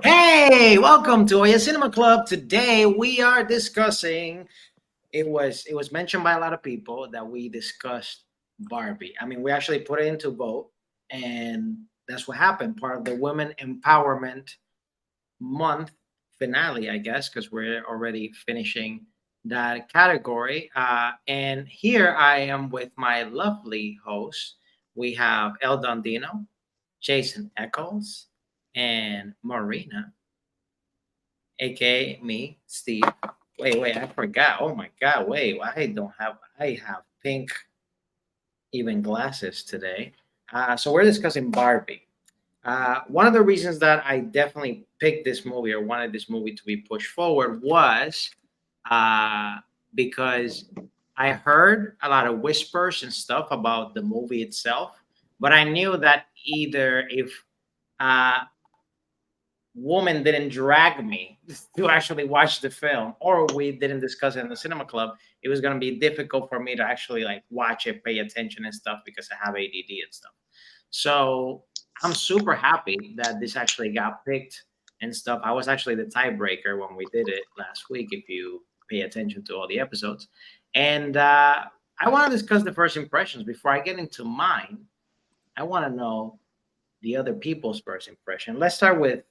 Hey, welcome to Oye Cinema Club. Today we are discussing. It was mentioned by a lot of people that we discussed Barbie. I mean, we actually put it into vote, and that's what happened. Part of the Women Empowerment Month finale, I guess, because we're already finishing that category. And here I am with my lovely host. We have El Dondino, Jason Eccles, and Marina, aka me, Steve. Wait, I forgot. Oh my god, wait, I have pink even glasses today. So we're discussing Barbie. One of the reasons that I definitely picked this movie or wanted this movie to be pushed forward was uh, because I heard a lot of whispers and stuff about the movie itself, but I knew that either if uh, woman didn't drag me to actually watch the film or we didn't discuss it in the cinema club, it was going to be difficult for me to actually like watch it, pay attention and stuff because I have ADD and stuff. So I'm super happy that this actually got picked and stuff. I was actually the tiebreaker when we did it last week, if you pay attention to all the episodes. And I want to discuss the first impressions. Before I get into mine, I want to know the other people's first impression. Let's start with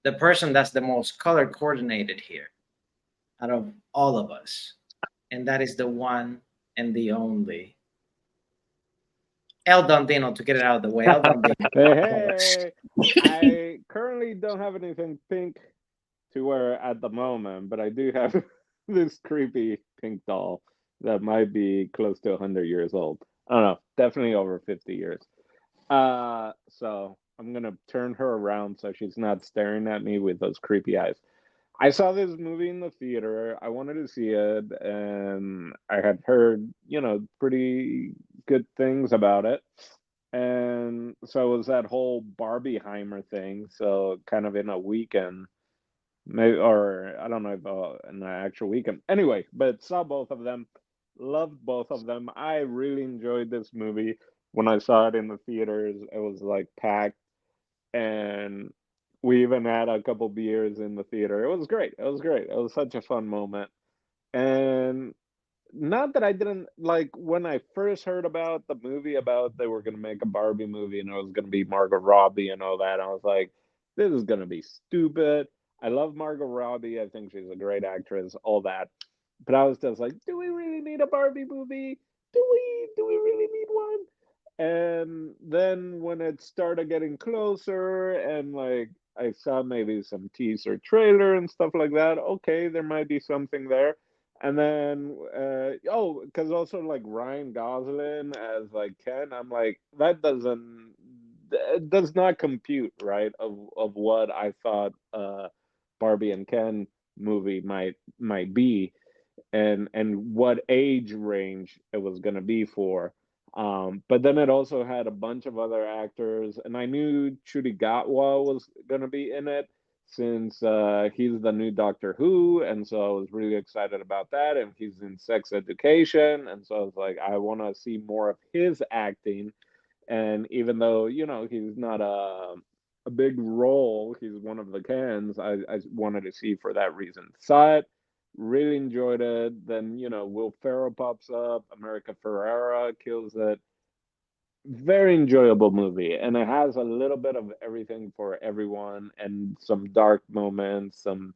the person that's the most color coordinated here out of all of us. And that is the one and the only El Dondino, to get it out of the way. El Dondino. Hey, I currently don't have anything pink to wear at the moment, but I do have this creepy pink doll that might be close to 100 years old. I don't know, definitely over 50 years. So I'm gonna turn her around so she's not staring at me with those creepy eyes. I saw this movie in the theater. I wanted to see it, and I had heard, pretty good things about it. And so it was that whole Barbieheimer thing. So kind of in a weekend, maybe, or I don't know if in an actual weekend. Anyway, but saw both of them, loved both of them. I really enjoyed this movie. When I saw it in the theaters, it was like packed, and we even had a couple beers in the theater. It was great. It was great. It was such a fun moment. And not that I didn't like when I first heard about the movie about they were going to make a Barbie movie and it was going to be Margot Robbie and all that. I was like, this is going to be stupid. I love Margot Robbie. I think she's a great actress, all that. But I was just like, do we really need a Barbie movie? Do we really need one? And then when it started getting closer and like I saw maybe some teaser trailer and stuff like that, okay, there might be something there. And then because also like Ryan Gosling as like Ken, I'm like that does not compute, right? Of what I thought Barbie and Ken movie might be, and what age range it was going to be for. But then it also had a bunch of other actors, and I knew Trudy Gatwa was going to be in it since he's the new Doctor Who, and so I was really excited about that. And he's in Sex Education, and so I was like, I want to see more of his acting. And even though he's not a big role, he's one of the cans. I wanted to see for that reason. Saw it, really enjoyed it. Then Will Ferrell pops up, America Ferrera kills it. Very enjoyable movie, and it has a little bit of everything for everyone, and some dark moments, some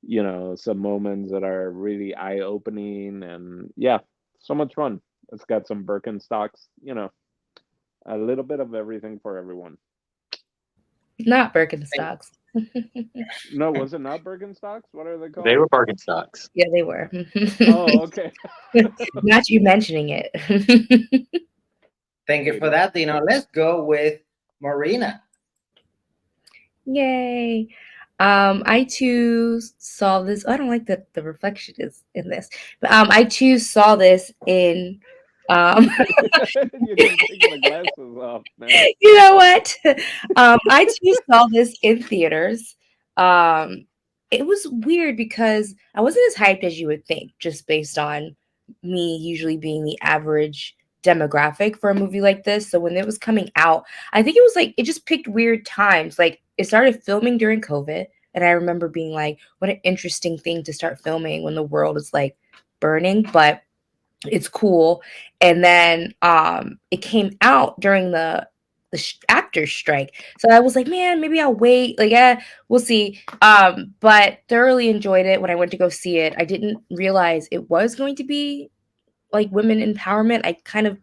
moments that are really eye opening, and yeah, so much fun. It's got some Birkenstocks, a little bit of everything for everyone. Not Thank Birkenstocks. No, was it not Birkenstocks? What are they They called? were Birkenstocks. Yeah, they were. Oh, okay. Not you mentioning it. thank you Hey, for that, Dino. Let's go with Marina. Yay. I too saw this. I don't like that the reflection is in this. But I too saw this in um you can take the glasses off now. you know what? I too saw this in theaters. Um, it was weird because I wasn't as hyped as you would think, just based on me usually being the average demographic for a movie like this. So when it was coming out, I think it was like, it just picked weird times. Like it started filming during COVID. And I remember being like, what an interesting thing to start filming when the world is like burning, but it's cool. And then it came out during the actors strike. So I was like, man, maybe I'll wait. Like, yeah, we'll see. But thoroughly enjoyed it when I went to go see it. I didn't realize it was going to be like women empowerment. I kind of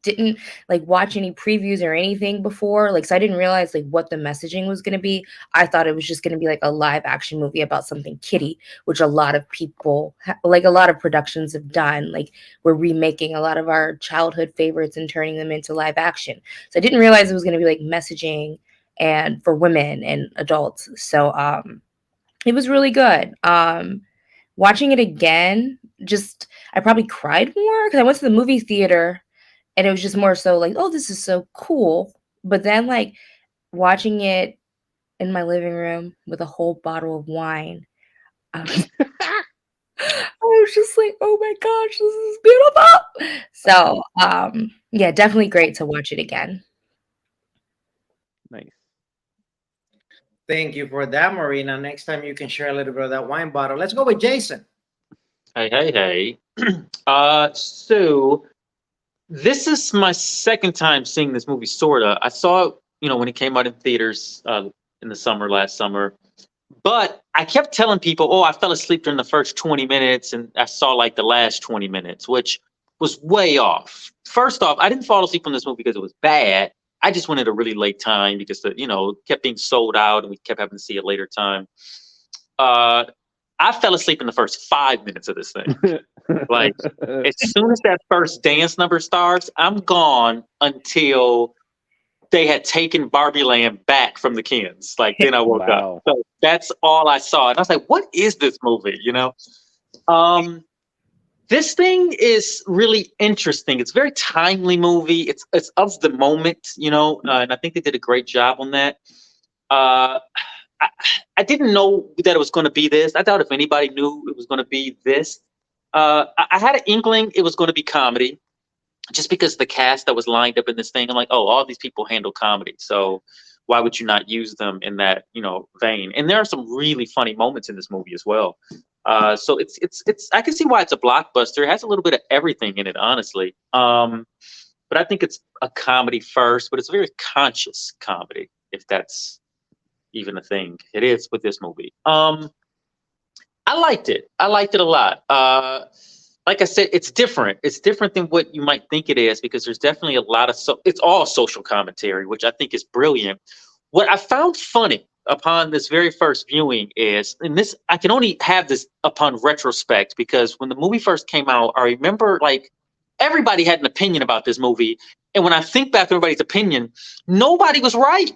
didn't like watch any previews or anything before, like, so I didn't realize like what the messaging was going to be. I thought it was just going to be like a live action movie about something kiddie, which a lot of people like a lot of productions have done. Like we're remaking a lot of our childhood favorites and turning them into live action. So I didn't realize it was going to be like messaging and for women and adults. So it was really good. Watching it again, just I probably cried more because I went to the movie theater and it was just more so like, oh, this is so cool. But then like watching it in my living room with a whole bottle of wine, I was, I was just like, oh my gosh, this is beautiful. So yeah, definitely great to watch it again. Nice. Thank you for that, Marina. Next time you can share a little bit of that wine bottle. Let's go with Jason. Hey. So this is my second time seeing this movie, sorta. I saw it, when it came out in theaters in the summer, last summer. But I kept telling people, oh, I fell asleep during the first 20 minutes and I saw like the last 20 minutes, which was way off. First off, I didn't fall asleep on this movie because it was bad. I just went at a really late time because kept being sold out and we kept having to see it later time. I fell asleep in the first 5 minutes of this thing. Like, as soon as that first dance number starts, I'm gone until they had taken Barbie Land back from the Kens. Like, then I woke up. So that's all I saw. And I was like, what is this movie? This thing is really interesting. It's a very timely movie. It's of the moment, and I think they did a great job on that. I didn't know that it was going to be this. I doubt if anybody knew it was going to be this. I had an inkling it was going to be comedy, just because the cast that was lined up in this thing. I'm like, oh, all these people handle comedy, so why would you not use them in that vein? And there are some really funny moments in this movie as well. So it's I can see why it's a blockbuster. It has a little bit of everything in it, honestly. But I think it's a comedy first, but it's a very conscious comedy, if that's even a thing. It is with this movie. I liked it. I liked it a lot. Like I said, it's different. It's different than what you might think it is, because there's definitely a lot of it's all social commentary, which I think is brilliant. What I found funny upon this very first viewing is, and this I can only have this upon retrospect, because when the movie first came out, I remember like everybody had an opinion about this movie, and when I think back to everybody's opinion, nobody was right,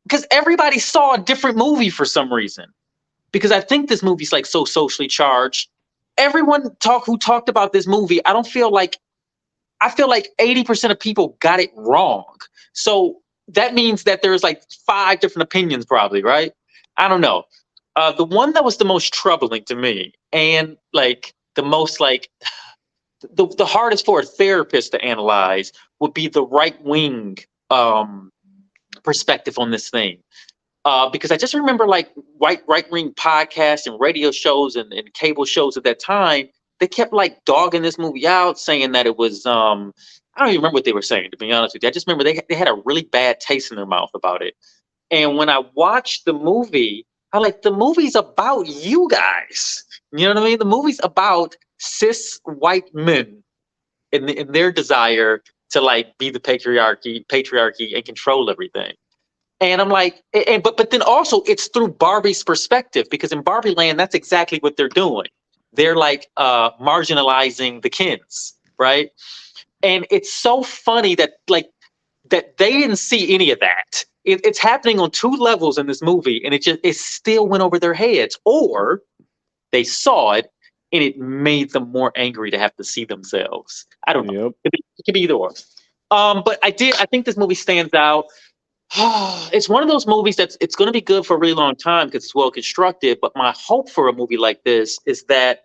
because everybody saw a different movie for some reason. Because I think this movie's like so socially charged. Everyone who talked about this movie, I feel like 80% of people got it wrong. So that means that there's like 5 different opinions probably, right? I don't know. The one that was the most troubling to me, and like the most like the hardest for a therapist to analyze, would be the right-wing perspective on this thing. Because I just remember like right-wing podcasts and radio shows and cable shows at that time, they kept like dogging this movie out, saying that it was, I don't even remember what they were saying, to be honest with you. I just remember they had a really bad taste in their mouth about it. And when I watched the movie, I like, the movie's about you guys. You know what I mean? The movie's about cis white men in their desire to like be the patriarchy and control everything. And I'm like, but then also it's through Barbie's perspective, because in Barbie Land, that's exactly what they're doing. They're like marginalizing the Kens, right? And it's so funny that they didn't see any of that. It's happening on 2 levels in this movie, and it still went over their heads, or they saw it and it made them more angry to have to see themselves. I don't know. Yep. It could be either or. But I think this movie stands out. It's one of those movies it's going to be good for a really long time because it's well constructed. But my hope for a movie like this is that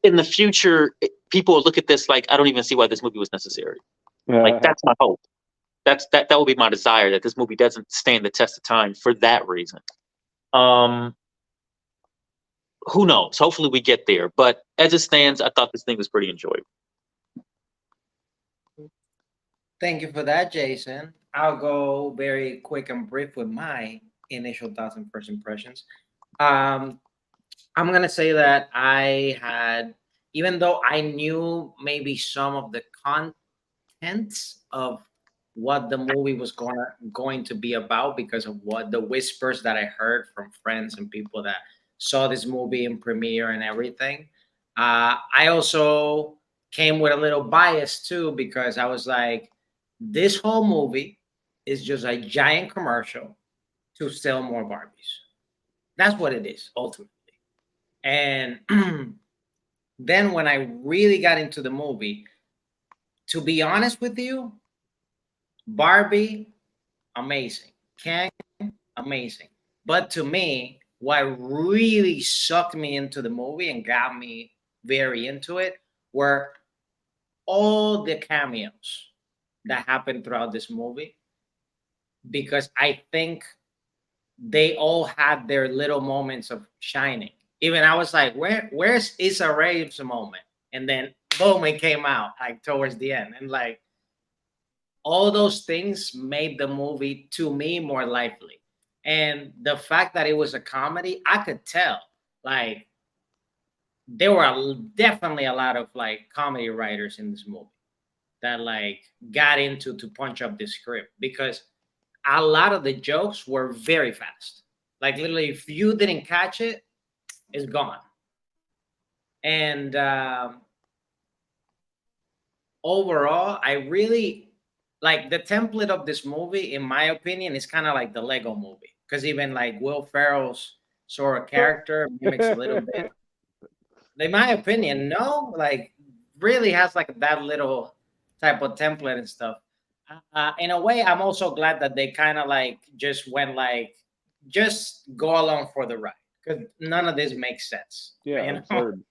in the future, people will look at this like, I don't even see why this movie was necessary. Like, that's my hope. That would be my desire, that this movie doesn't stand the test of time for that reason. Who knows? Hopefully we get there. But as it stands, I thought this thing was pretty enjoyable. Thank you for that, Jason. I'll go very quick and brief with my initial thoughts and first impressions. Um, I'm gonna say that I had, even though I knew maybe some of the contents of what the movie was going to be about because of what the whispers that I heard from friends and people that saw this movie in premiere and everything. I also came with a little bias too because I was like, this whole movie is just a giant commercial to sell more Barbies. That's what it is ultimately. And then when I really got into the movie, to be honest with you, Barbie, amazing. Ken, amazing. But to me, what really sucked me into the movie and got me very into it were all the cameos that happened throughout this movie. Because I think they all had their little moments of shining. Even I was like, where's Issa Rae's moment? And then boom, it came out like towards the end. And like all those things made the movie to me more lively. And the fact that it was a comedy, I could tell like there were definitely a lot of like comedy writers in this movie that like got into to punch up the script because a lot of the jokes were very fast. Like literally, if you didn't catch it, it's gone. And overall, I really like the template of this movie. In my opinion, is kind of like the Lego movie because even like Will Ferrell's sort of character mimics a little bit. In my opinion, no, like really has like that little type of template and stuff. In a way, I'm also glad that they kind of like just went like just go along for the ride because none of this makes sense. Yeah, you know? absurd.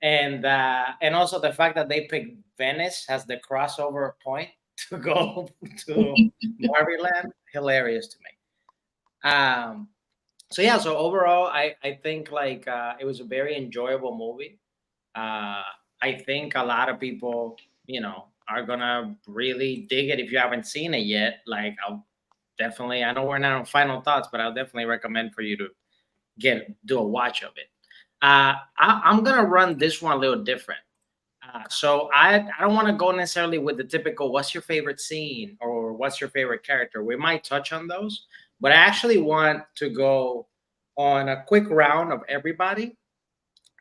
And also the fact that they picked Venice as the crossover point to go to Barbie Land, hilarious to me. So yeah, so overall, I think like it was a very enjoyable movie. I think a lot of people, are gonna really dig it if you haven't seen it yet. Like I'll definitely, I know we're not on final thoughts, but I'll definitely recommend for you to do a watch of it. I'm gonna run this one a little different. So I don't want to go necessarily with the typical what's your favorite scene or what's your favorite character. We might touch on those, but I actually want to go on a quick round of everybody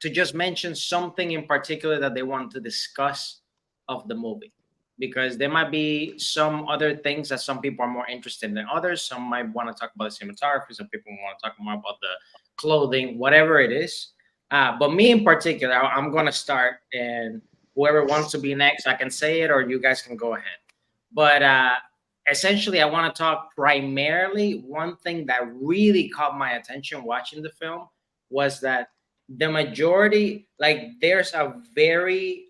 to just mention something in particular that they want to discuss of the movie because there might be some other things that some people are more interested in than others. Some might want to talk about the cinematography. Some people want to talk more about the clothing, whatever it is. But me in particular, I'm going to start, and whoever wants to be next, I can say it, or you guys can go ahead. But essentially, I want to talk primarily. One thing that really caught my attention watching the film was that the majority, like, there's a very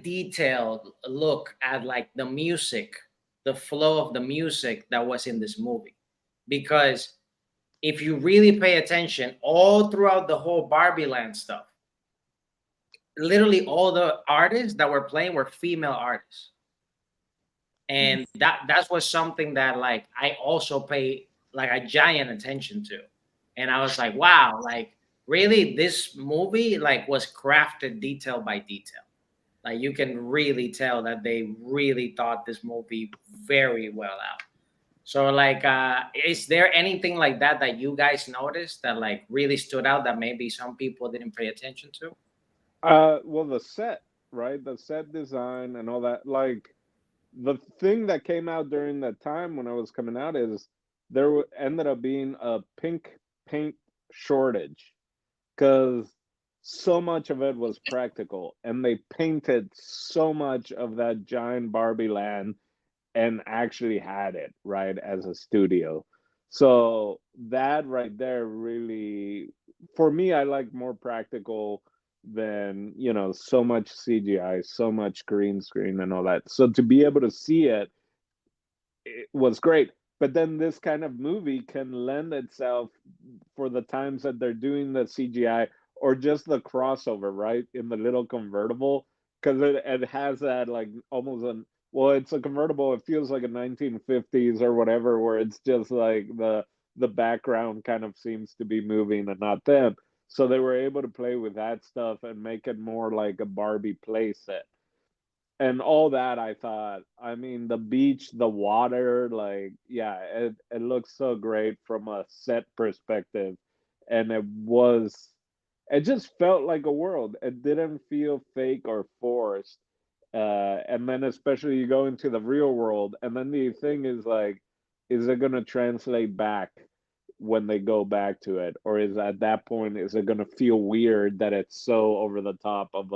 detailed look at like the music, the flow of the music that was in this movie. Because if you really pay attention, all throughout the whole Barbie Land stuff, literally all the artists that were playing were female artists. And that was something that like I also pay like a giant attention to. And I was like, wow, like really this movie like was crafted detail by detail. Like you can really tell that they really thought this movie very well out. So like is there anything like that that you guys noticed that like really stood out that maybe some people didn't pay attention to? Well, the set, right? The set design and all that. Like the thing that came out during that time when I was coming out is ended up being a pink paint shortage because so much of it was practical, and they painted so much of that giant Barbie land and actually had it right as a studio. So that right there really, for me, I like more practical than, you know, so much CGI, so much green screen and all that. So to be able to see it, it was great. But then this kind of movie can lend itself for the times that they're doing the CGI or just the crossover, right? In the little convertible, because it has that like almost an, well, it's a convertible. It feels like a 1950s or whatever, where it's just like the background kind of seems to be moving and not them. So they were able to play with that stuff and make it more like a Barbie playset and all that. I thought, I mean, the beach, the water, like, yeah, it looks so great from a set perspective. And it just felt like a world. It didn't feel fake or forced. And then especially you go into the real world, and then the thing is like, is it going to translate back when they go back to it, or is at that point is it going to feel weird that it's so over the top of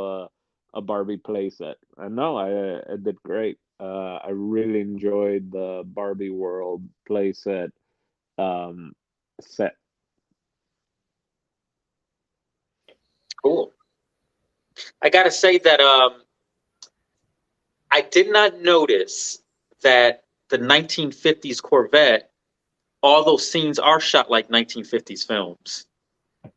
a Barbie playset? And no, I did great. I really enjoyed the Barbie world playset um, set. Cool. I gotta say that I did not notice that the 1950s Corvette, all those scenes are shot like 1950s films.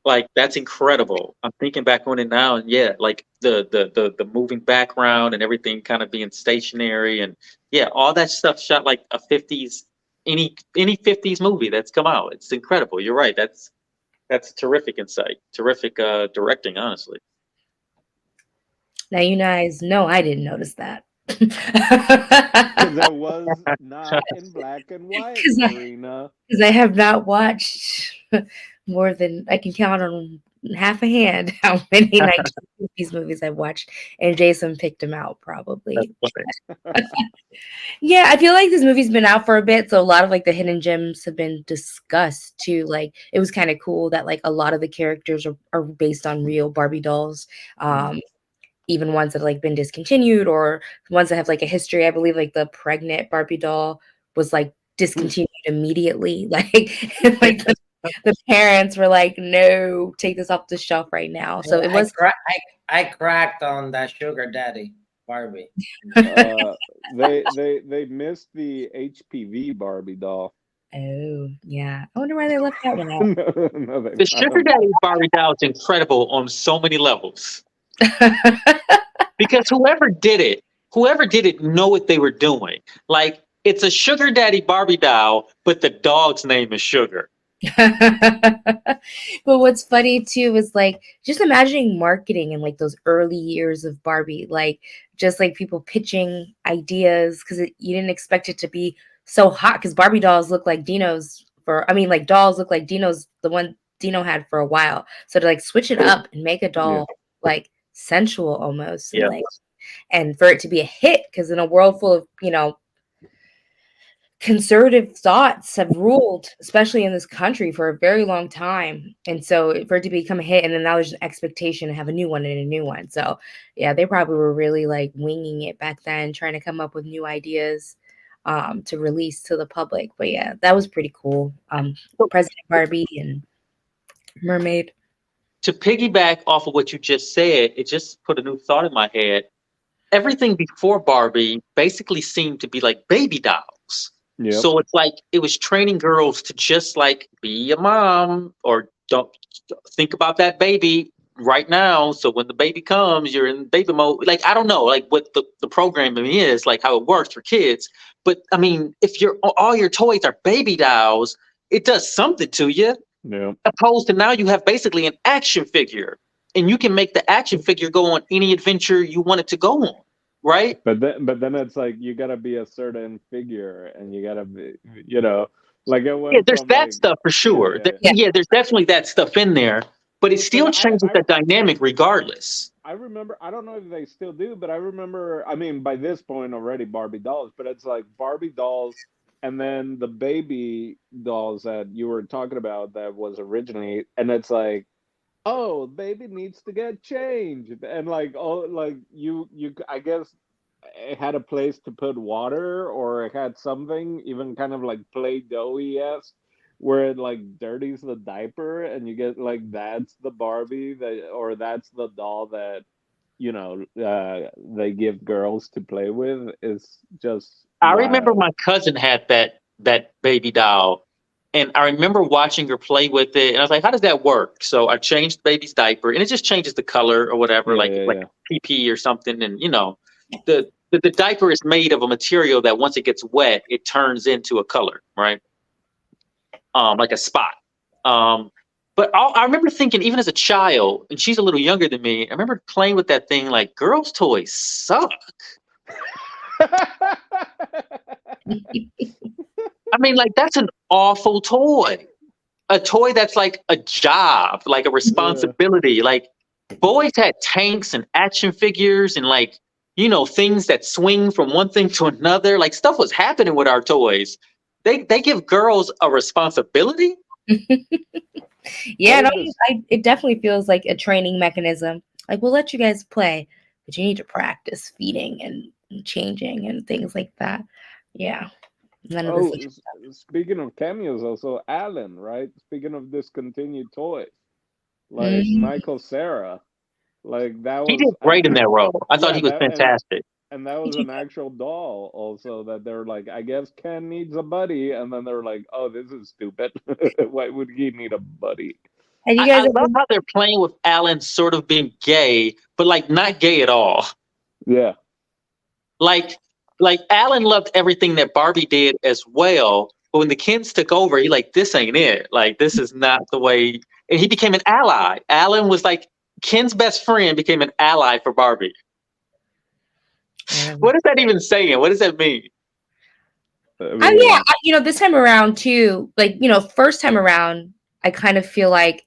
Like that's incredible. I'm thinking back on it now, and yeah, like the moving background and everything kind of being stationary, and yeah, all that stuff shot like a 50s, any 50s movie that's come out. It's incredible. You're right. That's terrific insight. Terrific directing, honestly. Now you guys know I didn't notice that. Because that was not in black and white, Marina. Because I have not watched more than I can count on half a hand how many 1950s movies I've watched, and Jason picked them out probably. Yeah, I feel like this movie's been out for a bit, so a lot of like the hidden gems have been discussed too. Like it was kind of cool that like a lot of the characters are based on real Barbie dolls. Even ones that have like been discontinued or ones that have like a history. I believe like the pregnant Barbie doll was like discontinued immediately. Like the parents were like, no, take this off the shelf right now. So it was I cracked on that sugar daddy Barbie. They missed the HPV Barbie doll. oh yeah. I wonder why they left that one out. No, The Sugar Daddy Barbie doll is incredible on so many levels. Because whoever did it know what they were doing. Like it's a Sugar Daddy Barbie doll, but the dog's name is Sugar. But what's funny too is like just imagining marketing in like those early years of Barbie, like just like people pitching ideas because you didn't expect it to be so hot because Barbie dolls look like Dinos like dolls look like Dino's the one Dino had for a while. So to like switch it up and make a doll like sensual almost and like and for it to be a hit because in a world full of conservative thoughts have ruled, especially in this country, for a very long time. And so for it to become a hit, and then now there's an expectation to have a new one and a new one. So yeah, they probably were really like winging it back then, trying to come up with new ideas to release to the public. But yeah, that was pretty cool. President Barbie and Mermaid. To piggyback off of what you just said, it just put a new thought in my head. Everything before Barbie basically seemed to be like baby dolls. Yep. So it's like it was training girls to just like be a mom or don't think about that baby right now. So when the baby comes, you're in baby mode. Like, I don't know, like what the programming is, like how it works for kids. But I mean, if all your toys are baby dolls, it does something to you. Yeah. Opposed to now you have basically an action figure and you can make the action figure go on any adventure you want it to go on. Right. But then it's like you gotta be a certain figure and you gotta be, like it went there's from that like, stuff for sure. Yeah. There's definitely that stuff in there, but it still changes the dynamic regardless. I remember, I don't know if they still do, but I remember, I mean, by this point already Barbie dolls, but it's like Barbie dolls and then the baby dolls that you were talking about that was originally, and it's like, oh, baby needs to get changed. And like, oh, like you, I guess it had a place to put water or it had something even kind of like Play-Doh-esque where it like dirties the diaper, and you get like that's the Barbie that, or that's the doll that they give girls to play with, is just I remember wild. my cousin had that baby doll, and I remember watching her play with it, and I was like, "How does that work?" So I changed the baby's diaper, and it just changes the color or whatever, Yeah, like yeah, like yeah. PP or something, and the diaper is made of a material that once it gets wet, it turns into a color, right? Like a spot. Um, but I remember thinking, even as a child, and she's a little younger than me, I remember playing with that thing like, girls' toys suck. I mean, like, that's an awful toy. A toy that's like a job, like a Yeah. responsibility. Like, boys had tanks and action figures and, like, things that swing from one thing to another. Like, stuff was happening with our toys. They give girls a responsibility. Yeah, What no, if this? it definitely feels like a training mechanism. Like, we'll let you guys play, but you need to practice feeding and changing and things like that. Yeah, none of this. Oh, speaking of cameos, also Alan, right? Speaking of discontinued toys, like Mhm. Michael Cera, like that He did was great in that role. I thought yeah, he was that fantastic. and that was an actual doll also, that they're like, I guess Ken needs a buddy, and then they're like, oh, this is stupid. Why would he need a buddy? And you I, guys I love ever, how they're playing with Alan sort of being gay, but like not gay at all. Yeah. Like like Alan loved everything that Barbie did as well. But when the Kens took over, he like, this ain't it. Like, this is not the way. And he became an ally. Alan was like Ken's best friend, became an ally for Barbie. whatever. What is that even saying? What does that mean? I Yeah, mean, this time around too, like, first time around, I kind of feel like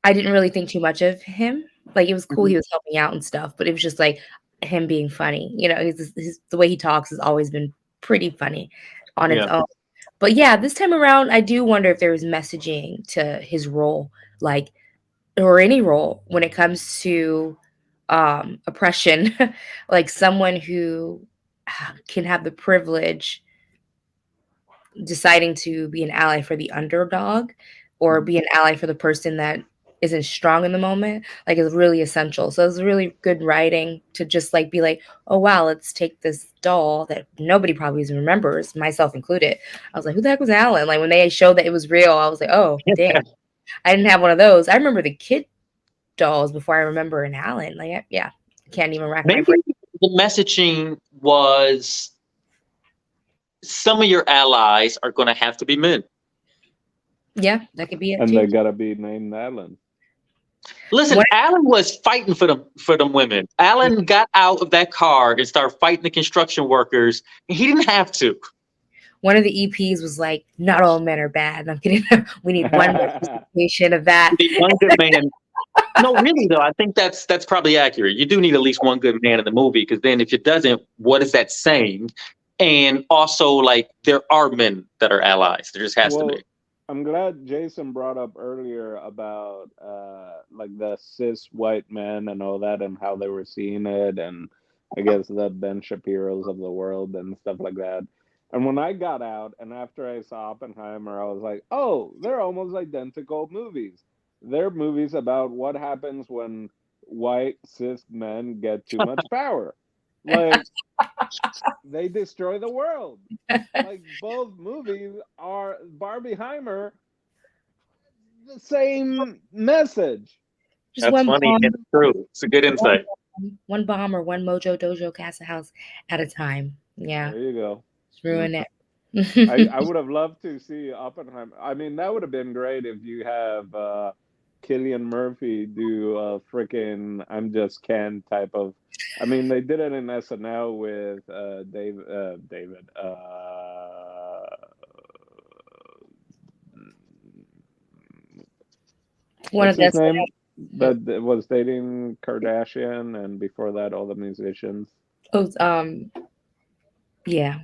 I didn't really think too much of him. Like, it was cool, he Mhm. was helping out and stuff, but it was just like him being funny. The way he talks has always been pretty funny on its Yeah. own. But yeah, this time around, I do wonder if there was messaging to his role, like, or any role when it comes to oppression, like someone who can have the privilege deciding to be an ally for the underdog or Mhm. be an ally for the person that isn't strong in the moment, like, is really essential. So it's really good writing to just like be like, oh wow, let's take this doll that nobody probably even remembers, myself included. I was like, who the heck was Alan? Like, when they showed that it was real, I was like, oh dang, I didn't have one of those. I remember the kid dolls before I remember an Alan. Like, yeah, can't even rack my Maybe brain. the messaging was some of your allies are going to have to be men. Yeah, that could be it and too. they gotta be named Alan. Listen, One, Alan was fighting for them women. Alan got out of that car and started fighting the construction workers. And he didn't have to. one of the EPs was like, not all men are bad. I'm kidding. We need one representation of that. The one good man. No, really though, I think that's probably accurate. You do need at least one good man in the movie, because then if it doesn't, what is that saying? And also, like, there are men that are allies. There just has to Well, be. I'm glad Jason brought up earlier about like the cis white men and all that, and how they were seeing it, and I guess the Ben Shapiro's of the world and stuff like that. And when I got out, and after I saw Oppenheimer, I was like, oh, they're almost identical movies. They're movies about what happens when white cis men get too much power. Like, they destroy the world. Like, both movies are Barbieheimer, the same message. Just That's one funny bomb, and true. It's a good insight. one bomb or one Mojo Dojo Casa House at a time. Yeah, There you go. just ruin it. I would have loved to see Oppenheimer. I mean, that would have been great if you have Killian Murphy do a freaking I'm just Ken type of. I mean, they did it in SNL with David. One What's of his this. name? That was dating Kardashian, and before that, all the musicians. Oh, yeah,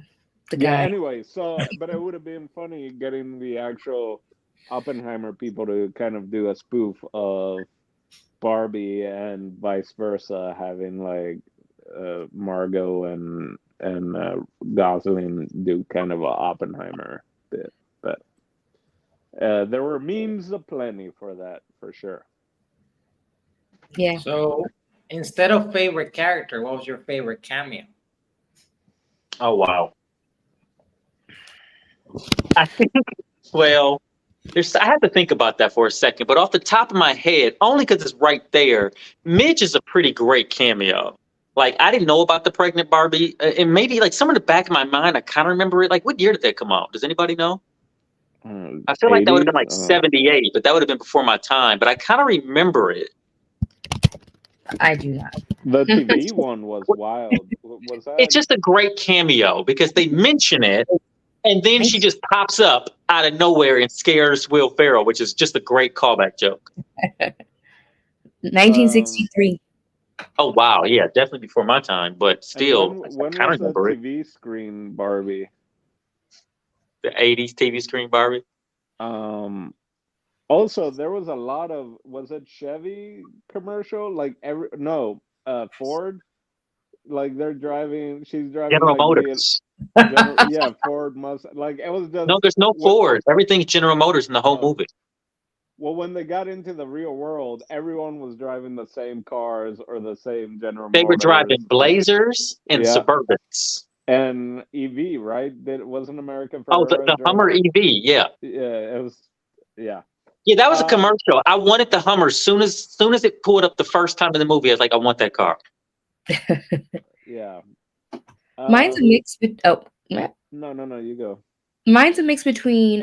the Yeah, guy. anyway, so, but it would have been funny getting the actual Oppenheimer people to kind of do a spoof of Barbie, and vice versa, having like Margot and Gosling do kind of a Oppenheimer bit. But There were memes aplenty for that, for sure. Yeah. So instead of favorite character, what was your favorite cameo? Oh wow. I think well, I have to think about that for a second, but off the top of my head, only because it's right there, Midge is a pretty great cameo. Like I didn't know about the pregnant Barbie, and maybe like some in the back of my mind, I kind of remember it. Like what year did that come out? Does anybody know? I feel like that would have 80s? been like 78, but that would have been before my time. But I kind of remember it. I do not. The TV one was wild. Was that? It's just a great cameo because they mention it, and then she just pops up out of nowhere and scares Will Ferrell, which is just a great callback joke. 1963. Oh wow, yeah, definitely before my time, but still, when I kind was of the remember it. TV screen Barbie? The '80s TV screen Barbie. Also, there was a lot of, was it Chevy commercial? Like Ford. Like she's driving General like Motors. yeah, Ford must, like it was just No, there's no Ford. Everything's General Motors in the whole movie. Well, when they got into the real world, everyone was driving the same cars or the same General They were Motors. driving Blazers and Yeah. Suburbans. And EV, right? That wasn't American Oh, Ferrera the Hummer EV, yeah. Yeah, it was. Yeah. Yeah, that was a commercial. I wanted the Hummer soon as it pulled up the first time in the movie. I was like, I want that car. Yeah. Mine's a mix. No, you go. Mine's a mix between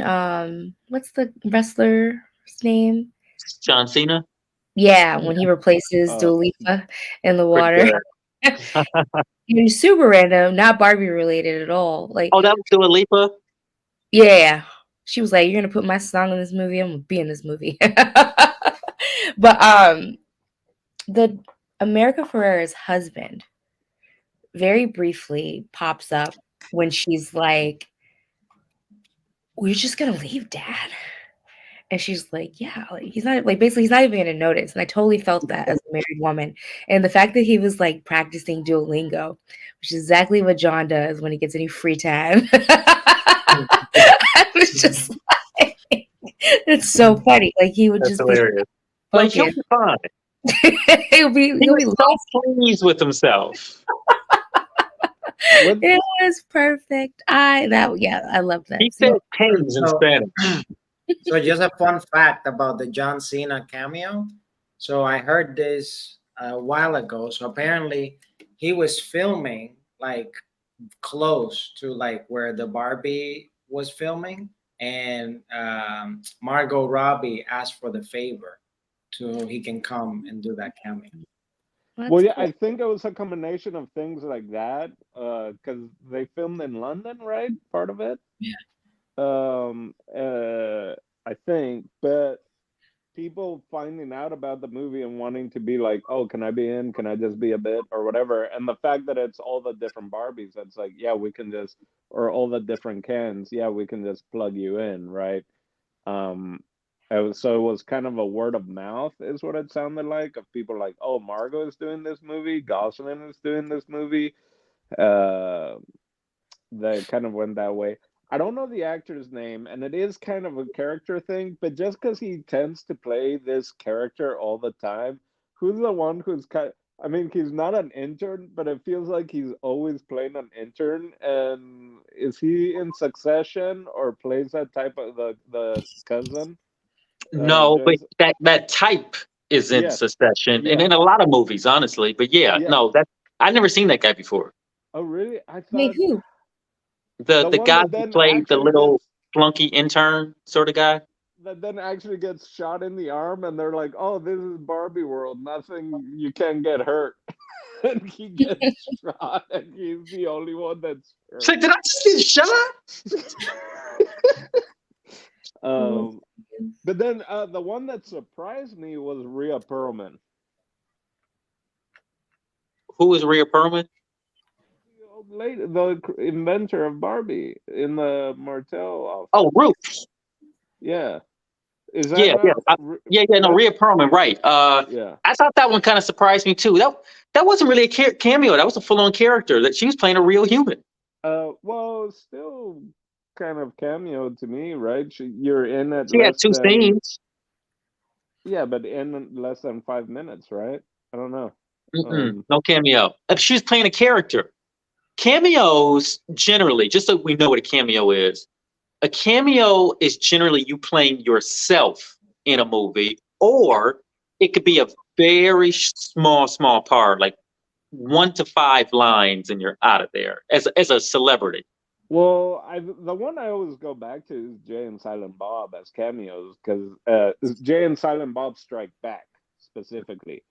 what's the wrestler's name? John Cena. Yeah, when he replaces Dua Lipa in the water. He's super random, not Barbie related at all. Like, oh, that was Dua Lipa. Yeah, she was like, "You're gonna put my song in this movie. I'm gonna be in this movie." But the America Ferrera's husband very briefly pops up when she's like, "We're just gonna leave, Dad," and she's like, "Yeah." Like he's not like basically he's not even gonna notice. And I totally felt that as a married woman. And the fact that he was like practicing Duolingo, which is exactly what John does when he gets any free time. I was just like, it's so funny. Like he would That's just hilarious. be Like he'll be fine. he'll be so pleased with himself. It was perfect. I love that. He said pings in Spanish. So just a fun fact about the John Cena cameo. So I heard this a while ago. So apparently he was filming like close to like where the Barbie was filming, and Margot Robbie asked for the favor so he can come and do that cameo. Well, yeah, I think it was a combination of things like that, because they filmed in London, right? Part of it. Yeah. I think, but people finding out about the movie and wanting to be like, oh, can I be in? Can I just be a bit or whatever? And the fact that it's all the different Barbies, it's like, yeah, we can just, or all the different Kens, yeah, we can just plug you in, right? So it was kind of a word of mouth, is what it sounded like, of people like, oh, Margot is doing this movie, Gosling is doing this movie. That kind of went that way. I don't know the actor's name, and it is kind of a character thing, but just because he tends to play this character all the time, who's the one who's I mean, he's not an intern, but it feels like he's always playing an intern. And is he in Succession or plays that type of the cousin? No, but that type is in Succession and in a lot of movies, honestly. But no, I've never seen that guy before. Oh, really? I thought. Wait, who? The guy who played the little flunky intern sort of guy. That then actually gets shot in the arm, and they're like, "Oh, this is Barbie world. Nothing. You can't get hurt." And he gets shot, and he's the only one that's hurt. So did I just get shot? But then the one that surprised me was Rhea Perlman. Who is Rhea Perlman? The inventor of Barbie in the Martell office. Oh, Ruth. Yeah. Is that no, Rhea Perlman, right. I thought that one kind of surprised me too. That wasn't really a cameo. That was a full-on character that she was playing a real human. Well, still kind of cameo to me, right? You're in it She had less two than scenes. yeah, but in less than 5 minutes, right? I don't know. No cameo. She was playing a character. Cameos generally, just so we know what a cameo is. A cameo is generally you playing yourself in a movie, or it could be a very small part, like 1 to 5 lines, and you're out of there as a celebrity. Well, the one I always go back to is Jay and Silent Bob as cameos because Jay and Silent Bob Strike Back specifically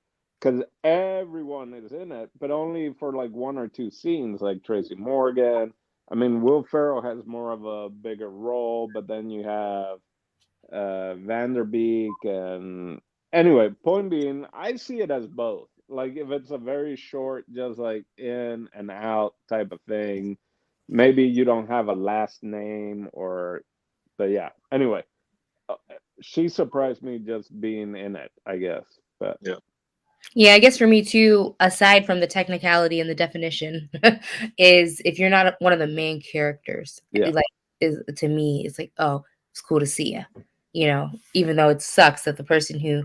because everyone is in it, but only for like 1 or 2 scenes, like Tracy Morgan. I mean, Will Ferrell has more of a bigger role, but then you have Vanderbeek and anyway. Point being, I see it as both. Like if it's a very short, just like in and out type of thing maybe you don't have a last name or but yeah anyway she surprised me just being in it I guess but Yeah, I guess for me too, aside from the technicality and the definition, is if you're not one of the main characters, Yeah. like is to me, it's like, oh, it's cool to see you. You know, even though it sucks that the person who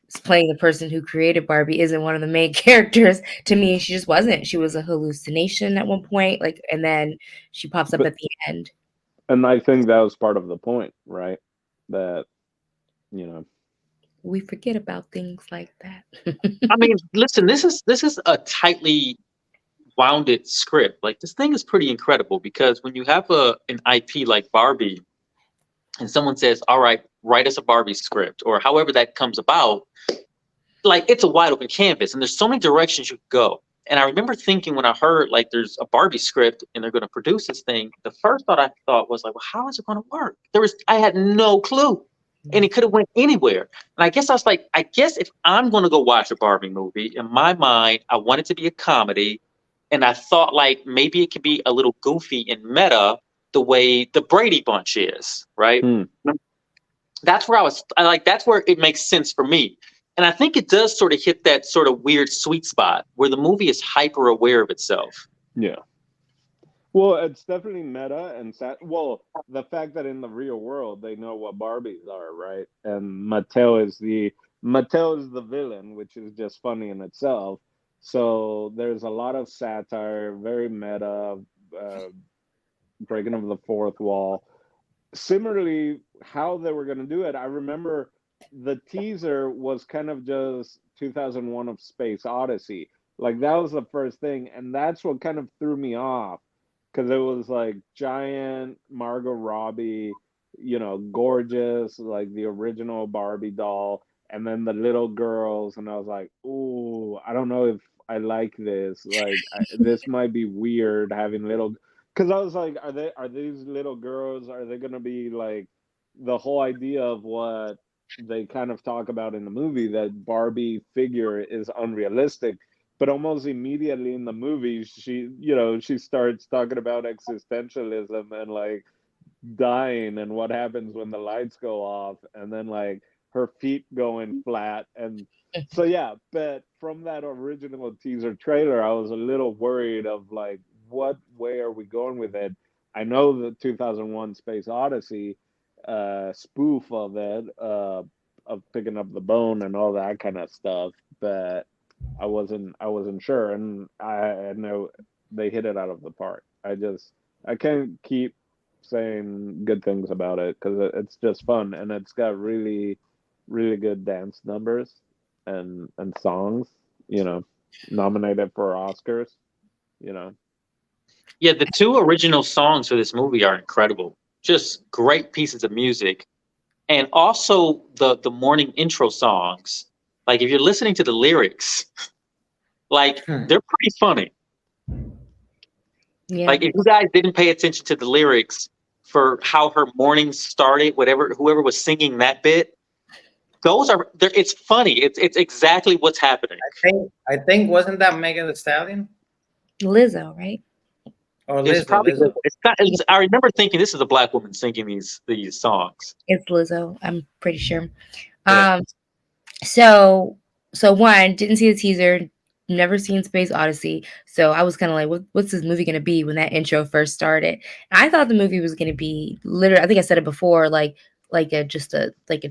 is playing the person who created Barbie isn't one of the main characters. To me, she just wasn't. She was a hallucination at one point, like, and then she pops up But- at the end. and I think that was part of the point right that you know We forget about things like that. I mean, listen, this is a tightly wounded script. Like this thing is pretty incredible because when you have an IP like Barbie, and someone says, "All right, write us a Barbie script," or however that comes about, like it's a wide open canvas, and there's so many directions you could go. And I remember thinking when I heard like there's a Barbie script and they're going to produce this thing, the first thought I thought was like, well, how is it going to work? I had no clue, and it could have went anywhere. And I guess I was like, I guess if I'm going to go watch a Barbie movie, in my mind, I want it to be a comedy, and I thought like maybe it could be a little goofy and meta the way the Brady Bunch is, right? That's where that's where it makes sense for me. And I think it does sort of hit that sort of weird sweet spot where the movie is hyper aware of itself. yeah well it's definitely meta and sad well the fact that in the real world they know what Barbies are right and Mattel is the villain which is just funny in itself so there's a lot of satire very meta breaking of the fourth wall similarly how they were going to do it I remember the teaser was kind of just 2001 of Space Odyssey like that was the first thing and that's what kind of threw me off because it was like giant Margot Robbie gorgeous like the original Barbie doll and then the little girls and I was like ooh I don't know if I like this like this might be weird having little because I was like, are these little girls? Are they gonna be like the whole idea of what they kind of talk about in the movie that Barbie figure is unrealistic? But almost immediately in the movie, she starts talking about existentialism and like dying and what happens when the lights go off, and then like her feet going flat and. So yeah, but from that original teaser trailer, I was a little worried of like what way are we going with it? I know the 2001 Space Odyssey spoof of it, of picking up the bone and all that kind of stuff, but I wasn't sure, and I know they hit it out of the park. I can't keep saying good things about it because it's just fun and it's got really really good dance numbers and songs. Nominated for Oscars. Yeah, the two original songs for this movie are incredible. Just great pieces of music. And also the morning intro songs. Like if you're listening to the lyrics, like they're pretty funny. Yeah. Like if you guys didn't pay attention to the lyrics for how her morning started, whoever was singing that bit, it's funny. It's exactly what's happening. I think wasn't that Megan Thee Stallion Lizzo, right? or It's Lizzo? probably Lizzo. I remember thinking this is a black woman singing these songs. It's Lizzo, I'm pretty sure. Yeah. So one, didn't see the teaser, never seen Space Odyssey, so I was kind of like, what's this movie going to be when that intro first started? And I thought the movie was going to be literally, I think I said it before, like a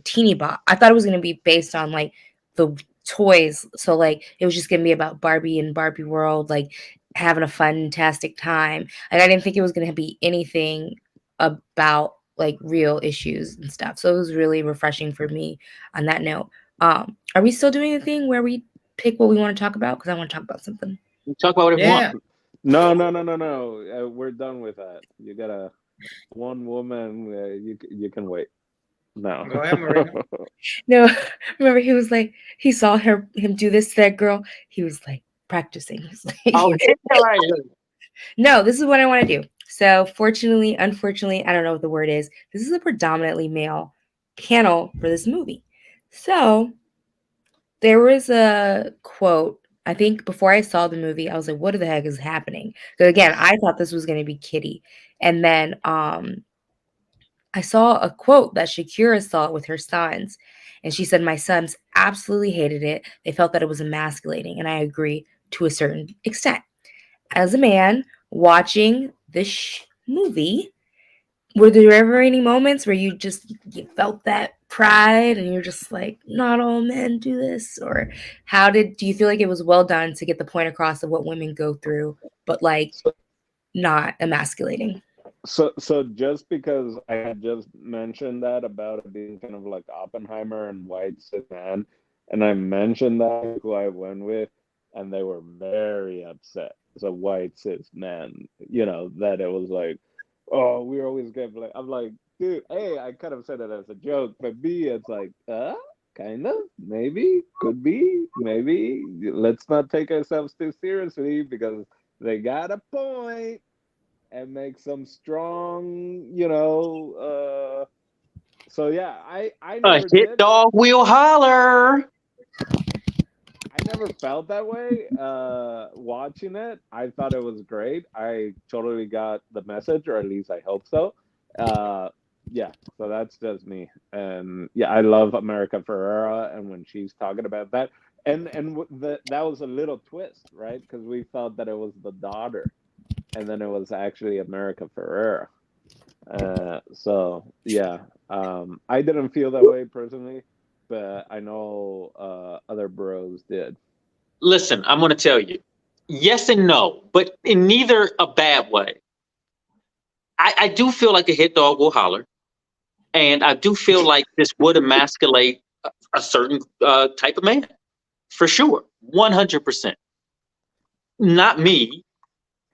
teeny bop. I thought it was going to be based on like the toys, so like it was just going to be about Barbie and Barbie World, like having a fantastic time. Like I didn't think it was going to be anything about like real issues and stuff. So it was really refreshing for me on that note. Are we still doing a thing where we pick what we want to talk about? Because I want to talk about something. You talk about whatever you Yeah. want. No. We're done with that. You gotta one woman. You can wait. No. Go ahead, Marina. No, remember he was like, he saw him do this to that girl. He was like practicing. He was like, Oh, no, this is what I want to do. So fortunately, unfortunately, I don't know what the word is. This is a predominantly male panel for this movie. So there was a quote. I think before I saw the movie, I was like, what the heck is happening? So again, I thought this was going to be Kitty. And then I saw a quote that Shakira saw with her sons. And she said, my sons absolutely hated it. They felt that it was emasculating. And I agree to a certain extent. As a man watching this movie, were there ever any moments where you felt that pride and you're just like, not all men do this? Or do you feel like it was well done to get the point across of what women go through, but like not emasculating? So just because I had just mentioned that about it being kind of like Oppenheimer and white cis man, and I mentioned that who I went with, and they were very upset. So white cis men, that it was like, oh, we always get like, I'm like, dude, A, I kind of said it as a joke, but B, it's like, kind of, maybe, could be, maybe. Let's not take ourselves too seriously because they got a point and make some strong, so yeah, I a never hit did. dog will holler. I never felt that way watching it. I thought it was great. I totally got the message, or at least I hope so. Yeah, so that's just me. And yeah, I love America Ferrera, and when she's talking about that, that was a little twist, right? Because we thought that it was the daughter, and then it was actually America Ferrera. So yeah, I didn't feel that way personally, but I know other bros did. Listen, I'm going to tell you, yes and no, but in neither a bad way. I do feel like a hit dog will holler, and I do feel like this would emasculate a certain type of man, for sure, 100%. Not me,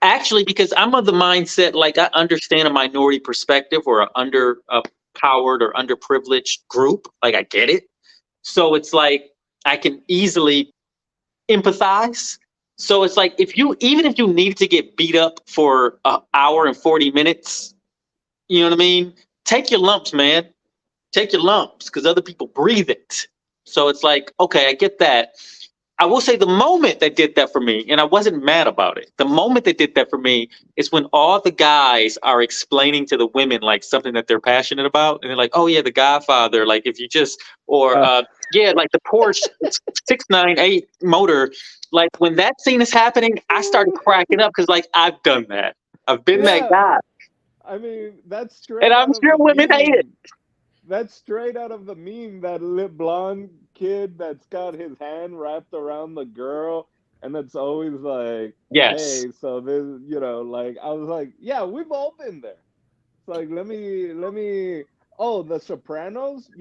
actually, because I'm of the mindset like I understand a minority perspective or an underpowered or underprivileged group. Like I get it, so it's like I can easily empathize. So it's like even if you need to get beat up for an hour and 40 minutes, you know what I mean? Take your lumps, man. Take your lumps because other people breathe it. So it's like, okay, I get that. I will say the moment they did that for me, and I wasn't mad about it. The moment they did that for me is when all the guys are explaining to the women like something that they're passionate about, and they're like, "Oh yeah, The Godfather." Like if you just, or yeah, like the Porsche 698 motor. Like when that scene is happening, I started cracking up because like I've done that. I've been that Yeah, guy, I mean that's and straight I'm out of sure the women hate it. meme. That's straight out of the meme. That lip blonde kid that's got his hand wrapped around the girl, and it's always like, Yes. "Hey, so this, like I was like, yeah, we've all been there." It's like, let me. Oh, The Sopranos.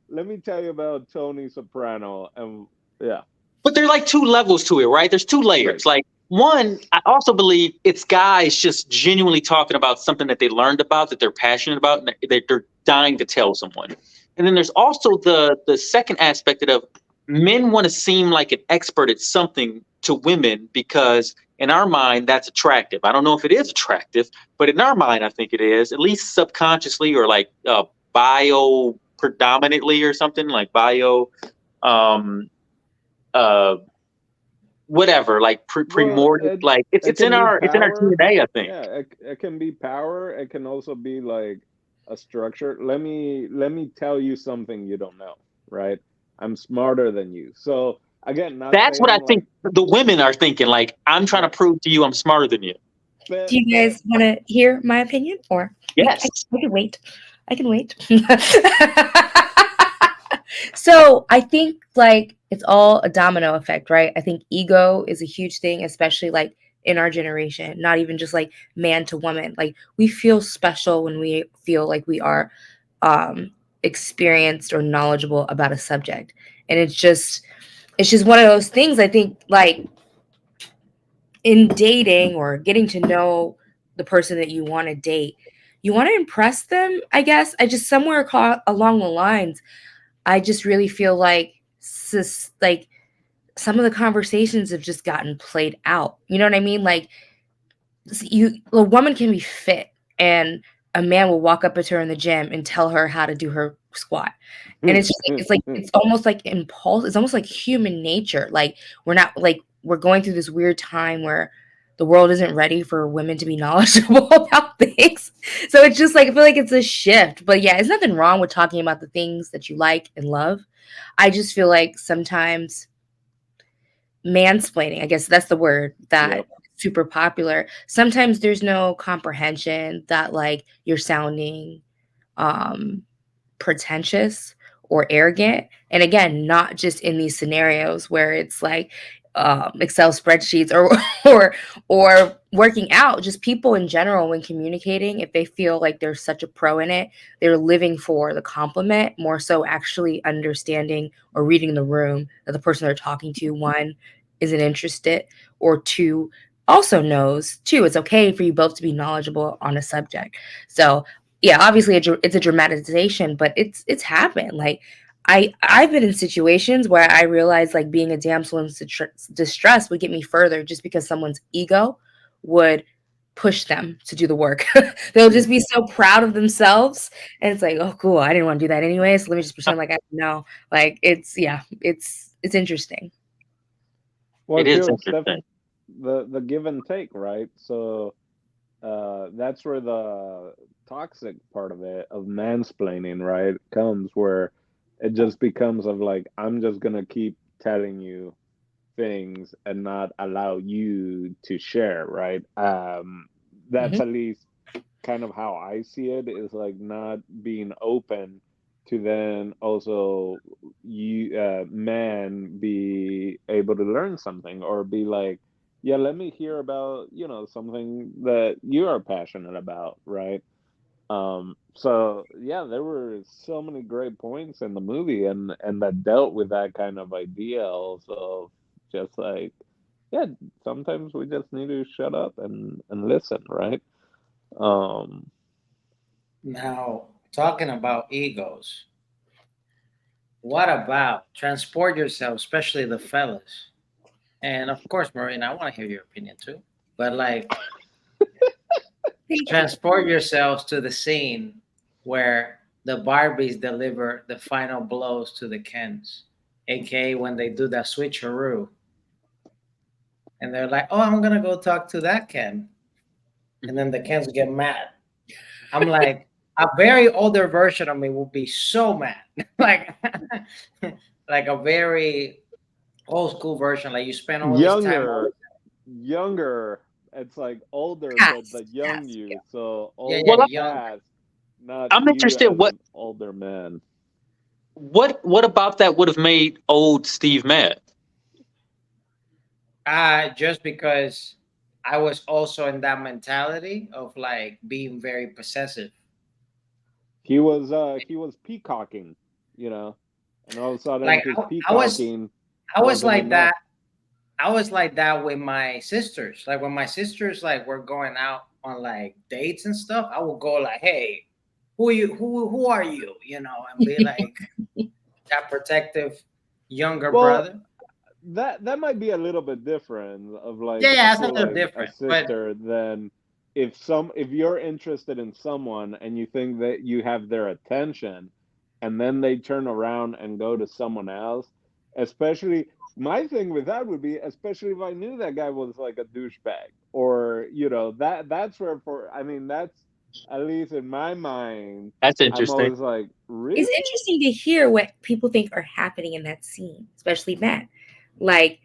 Let me tell you about Tony Soprano, and yeah. But there's like two levels to it, right? There's two layers. Like one, I also believe it's guys just genuinely talking about something that they learned about, that they're passionate about, and that they're dying to tell someone. And then there's also the second aspect of men want to seem like an expert at something to women because in our mind that's attractive. I don't know if it is attractive, but in our mind I think it is, at least subconsciously or like bio predominantly or something like bio um uh whatever, like Well, primordial, like it's it it's in can be our it's in our power. DNA, I think. Yeah, it can be power. It can also be like a structure. Let me tell you something you don't know, right? I'm smarter than you. So again, not That's what I saying think the women are thinking. Like, I'm trying to prove to you I'm smarter than you. Do you guys want to hear my opinion, or Yes. I can wait? I can wait. So I think like it's all a domino effect, right? I think ego is a huge thing, especially like in our generation, not even just like man to woman. Like we feel special when we feel like we are um experienced or knowledgeable about a subject. And it's just one of those things. I think like in dating or getting to know the person that you want to date, you want to impress them, I guess. I just somewhere along the lines, I just really feel like like some of the conversations have just gotten played out. You know what I mean? Like a woman can be fit and a man will walk up to her in the gym and tell her how to do her squat. And it's just it's almost like impulse. It's almost like human nature. Like we're going through this weird time where the world isn't ready for women to be knowledgeable about things. So it's just like I feel like it's a shift. But yeah, there's nothing wrong with talking about the things that you like and love. I just feel like sometimes mansplaining, I guess that's the word that super popular. Sometimes there's no comprehension that like you're sounding pretentious or arrogant. And again, not just in these scenarios where it's like Excel spreadsheets or working out, just people in general when communicating, if they feel like they're such a pro in it, they're living for the compliment more so actually understanding or reading the room that the person they're talking to, one, isn't interested, or two, also knows, two, it's okay for you both to be knowledgeable on a subject. So yeah, obviously it's a dramatization, but it's happened. Like I've been in situations where I realized like being a damsel in distress would get me further just because someone's ego would push them to do the work. They'll just be so proud of themselves, and it's like, oh, cool, I didn't want to do that anyway, so let me just pretend like I know. Like it's interesting. Well, It is Jules, interesting. the give and take, right? So that's where the toxic part of it, of mansplaining, right, comes, where it just becomes of like, I'm just gonna keep telling you things and not allow you to share, right? That's Mhm. at least kind of how I see it, is like not being open to then also you man be able to learn something, or be like, yeah, let me hear about, something that you are passionate about, right? So yeah, there were so many great points in the movie, and that dealt with that kind of idea also, of just like, yeah, sometimes we just need to shut up and listen, right? um Now, talking about egos, what about transport yourself, especially the fellas? And of course, Marina, I want to hear your opinion too. But like, Thank you. transport yourselves to the scene where the Barbies deliver the final blows to the Kens, aka when they do that switcheroo, and they're like, "Oh, I'm gonna go talk to that Ken," and then the Kens get mad. I'm like, a very older version of me will be so mad, like, like a very old school version. Like you spend all this time. younger, it's like older, but the Past, young past, you, so Yeah, old yeah, Well, the younger. past, not I'm you interested. as What an older man. what about that would have made old Steve mad? Just because I was also in that mentality of like being very possessive. He was peacocking, and all of a sudden Like his I was, peacocking I was wasn't like enough. that. I was like that with my sisters. Like when my sisters like were going out on like dates and stuff, I would go like, "Hey, who are you? Who are you?" And be like that protective younger Well, brother. that might be a little bit different, of like, Yeah, I yeah, it's a feel little like a different, but sister, than if you're interested in someone and you think that you have their attention, and then they turn around and go to someone else. Especially, my thing with that would be, especially if I knew that guy was like a douchebag, or that's where, for I mean, that's, at least in my mind, That's I'm interesting. always like, It's really? interesting to hear what people think are happening in that scene, especially Matt. Like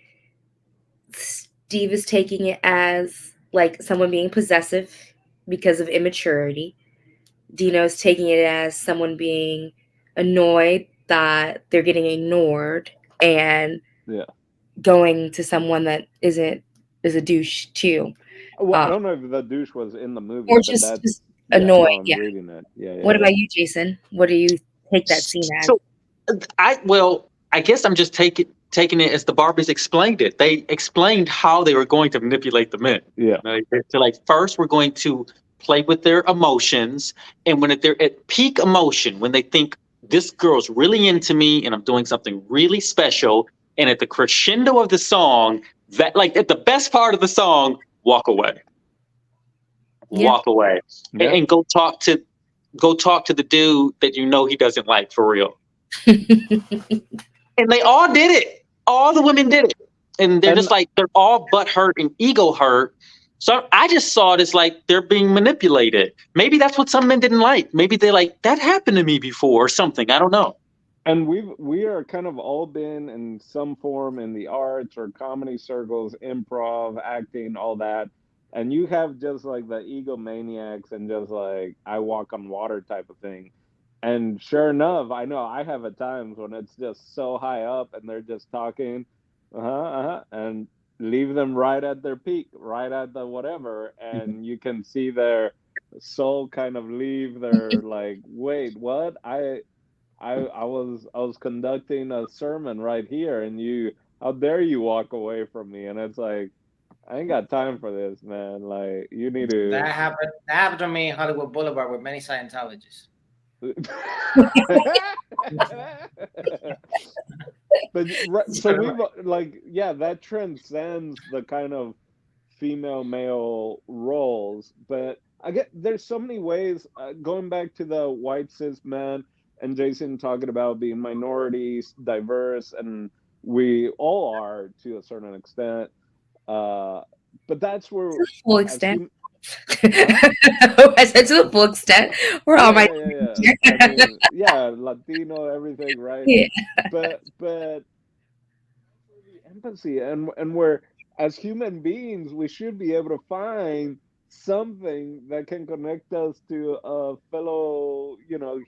Steve is taking it as like someone being possessive because of immaturity. Dino's taking it as someone being annoyed that they're getting ignored and Yeah. going to someone that is a douche too. Well, I don't know if the douche was in the movie, Or but that's just how annoyed. I'm Yeah. reading it. Yeah. What about you, Jason? What do you take that scene as? So I guess I'm just taking it as the Barbies explained it. They explained how they were going to manipulate the men. Yeah. So like first we're going to play with their emotions, and when they're at peak emotion, when they think this girl's really into me and I'm doing something really special, and at the crescendo of the song, that like at the best part of the song, walk away. Yeah. Walk away. Yeah. And go talk to the dude that you know he doesn't like for real. And they all did it. All the women did it. And they're just like, they're all butt hurt and ego hurt. So I just saw it as like they're being manipulated. Maybe that's what some men didn't like. Maybe they're like, that happened to me before or something. I don't know. And we are kind of all been in some form in the arts or comedy circles, improv, acting, all that. And you have just like the egomaniacs and just like I walk on water type of thing. And sure enough, I know I have at times when it's just so high up and they're just talking, and leave them right at their peak, right at the whatever, and you can see their soul kind of leave their like, wait, what? I was conducting a sermon right here, and you, how dare you walk away from me? And it's like, I ain't got time for this, man. Like, you need to. That happened to me in Hollywood Boulevard with many Scientologists. But so we've like, yeah, that transcends the kind of female male roles. But I get there's so many ways. Going back to the white cis man and Jason talking about being minorities, diverse, and we all are to a certain extent. But that's where, To the full as extent. Huh? I said to the full extent. We're all my Yeah. I mean, yeah, Latino, everything, right? yeah. But the empathy and where as human beings we should be able to find something that can connect us to a fellow,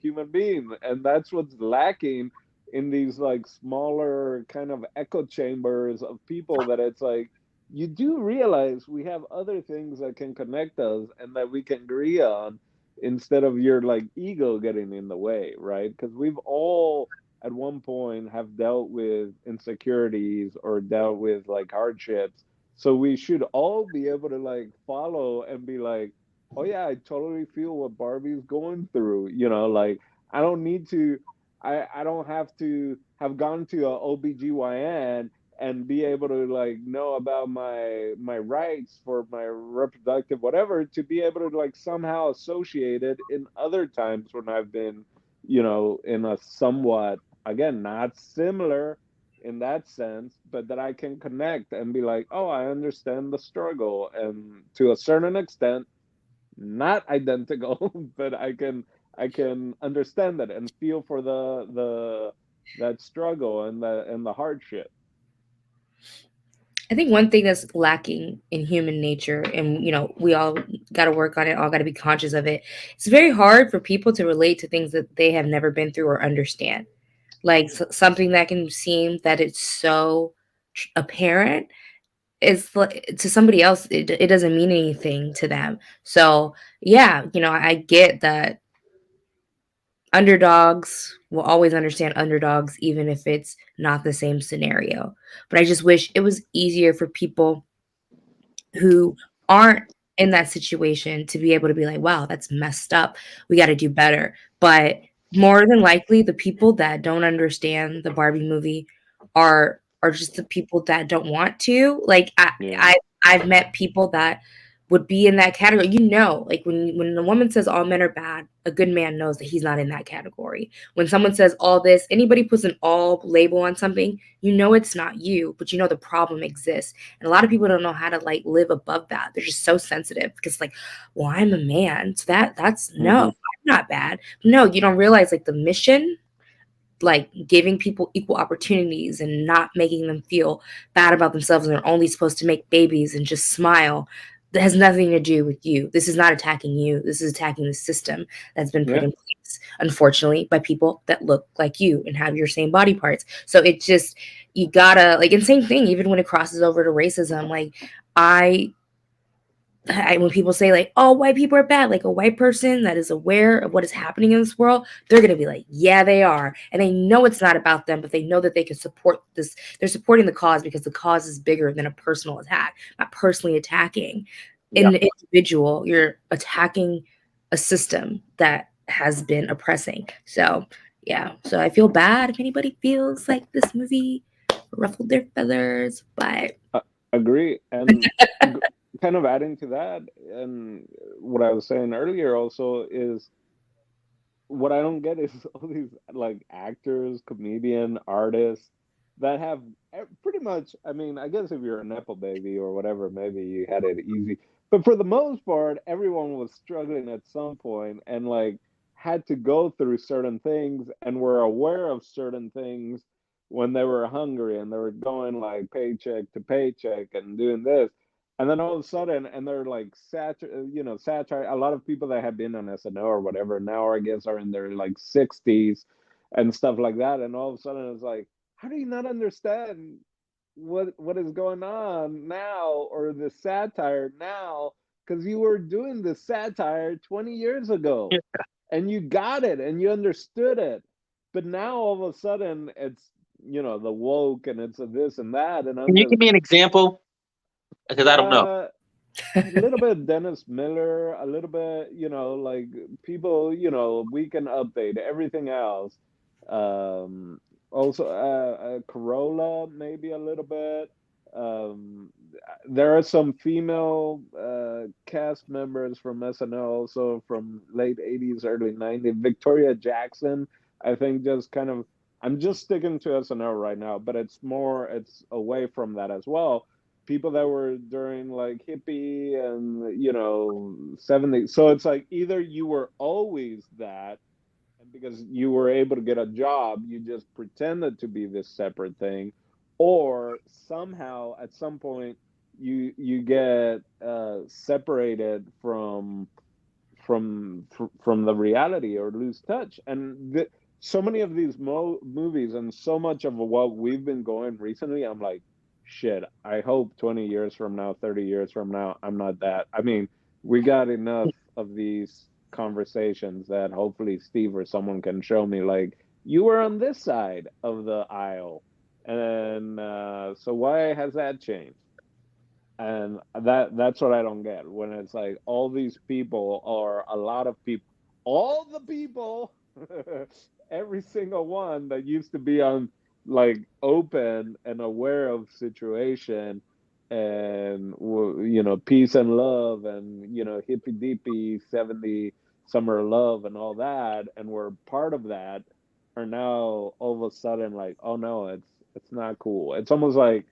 human being, and that's what's lacking in these like smaller kind of echo chambers of people, that it's like you do realize we have other things that can connect us and that we can agree on, instead of your like ego getting in the way, right? Because we've all at one point have dealt with insecurities or dealt with like hardships. So we should all be able to like follow and be like, oh yeah, I totally feel what Barbie's going through. Like I don't need to, I don't have to have gone to a OBGYN and be able to like know about my rights for my reproductive whatever, to be able to like somehow associate it in other times when I've been, in a somewhat, again, not similar in that sense, but that I can connect and be like, oh, I understand the struggle, and to a certain extent, not identical, but I can understand that and feel for the that struggle and the hardship. I think one thing that's lacking in human nature, and we all got to work on it, all got to be conscious of it. It's very hard for people to relate to things that they have never been through or understand. Like something that can seem that it's so apparent is to somebody else, it doesn't mean anything to them. So yeah, I get that underdogs will always understand underdogs, even if it's not the same scenario. But I just wish it was easier for people who aren't in that situation to be able to be like, wow, that's messed up. We got to do better. But more than likely, the people that don't understand the Barbie movie are just the people that don't want to. Like Yeah. I've met people that would be in that category. Like when a woman says all men are bad, a good man knows that he's not in that category. When someone says all this, anybody puts an all label on something, it's not you, but the problem exists. And a lot of people don't know how to like live above that. They're just so sensitive because like, well, I'm a man, so that's no, I'm not bad. No, you don't realize like the mission like giving people equal opportunities and not making them feel bad about themselves and they're only supposed to make babies and just smile, that has nothing to do with you. This is not attacking you. This is attacking the system that's been put Yeah. in place, unfortunately, by people that look like you and have your same body parts. So it just, you gotta, like, and same thing, even when it crosses over to racism, like, when people say like, oh, white people are bad, like a white person that is aware of what is happening in this world, they're going to be like, yeah, they are. And they know it's not about them, but they know that they can support this. They're supporting the cause because the cause is bigger than a personal attack, not personally attacking Yeah. an individual. You're attacking a system that has been oppressing. So, yeah. So I feel bad if anybody feels like this movie ruffled their feathers, but Agree. And kind of adding to that, and what I was saying earlier also is, what I don't get is all these like actors, comedian, artists that have pretty much. I mean, I guess if you're a nepo baby or whatever, maybe you had it easy. But for the most part, everyone was struggling at some point and like had to go through certain things and were aware of certain things when they were hungry and they were going like paycheck to paycheck and doing this. And then all of a sudden, and they're like satire. A lot of people that have been on SNL or whatever now, I guess, are in their like 60s and stuff like that. And all of a sudden, it's like, how do you not understand what is going on now, or the satire now? Because you were doing the satire 20 years ago, Yeah. and you got it, and you understood it. But now all of a sudden, it's the woke, and it's a this and that, and I'm Can you just give me an example? Because I don't know. a little bit Dennis Miller, a little bit, like people, we can update everything else. Um, Also, Corolla, maybe a little bit. Um, there are some female cast members from SNL, also from late 80s, early 90s. Victoria Jackson, I think, just kind of, I'm just sticking to SNL right now, but it's away from that as well. People that were during like hippie and 70s. So it's like either you were always that, and because you were able to get a job, you just pretended to be this separate thing, or somehow at some point you get separated from the reality or lose touch. And so many of these movies and so much of what we've been going recently, I'm like, shit, I hope 20 years from now, 30 years from now, I'm not that. I mean, we got enough of these conversations that hopefully Steve or someone can show me, like, you were on this side of the aisle, and so why has that changed? And that's what I don't get, when it's like all these people, or a lot of people, all the people, every single one that used to be on, like, open and aware of situation, and peace and love, and hippy dippy 70 summer love and all that, and we're part of that, are now all of a sudden like, oh no, it's not cool. It's almost like,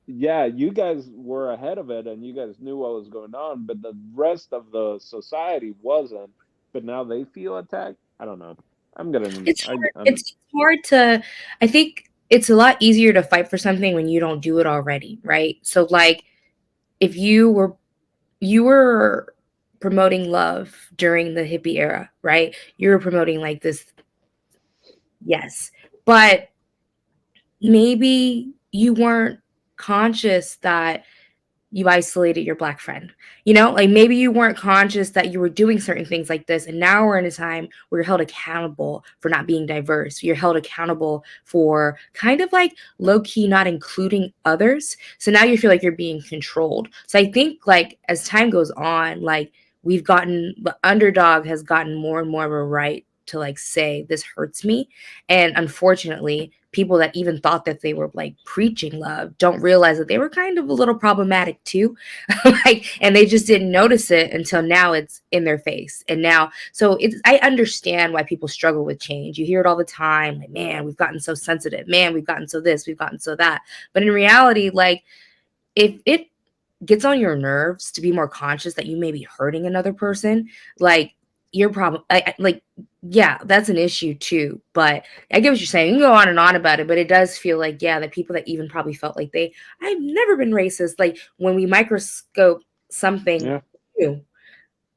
yeah, you guys were ahead of it and you guys knew what was going on, but the rest of the society wasn't. But now they feel attacked. I don't know. I'm gonna. it's hard. It's hard to. I think it's a lot easier to fight for something when you don't do it already, right? So, like, if you were promoting love during the hippie era, right? You were promoting like this, yes, but maybe you weren't conscious that you isolated your black friend. Like, maybe you weren't conscious that you were doing certain things like this. And now we're in a time where you're held accountable for not being diverse. You're held accountable for kind of like low key not including others. So now you feel like you're being controlled. So I think, like, as time goes on, like, the underdog has gotten more and more of a right to like say this hurts me. And unfortunately, people that even thought that they were like preaching love don't realize that they were kind of a little problematic too. Like, and they just didn't notice it until now it's in their face. And now, so I understand why people struggle with change. You hear it all the time, like, man, we've gotten so sensitive, man, we've gotten so this, we've gotten so that. But in reality, like, if it gets on your nerves to be more conscious that you may be hurting another person, like, your problem, yeah, that's an issue too. But I get what you're saying. You can go on and on about it, but it does feel like, yeah, the people that even probably felt like I've never been racist. Like when we microscope something Yeah. new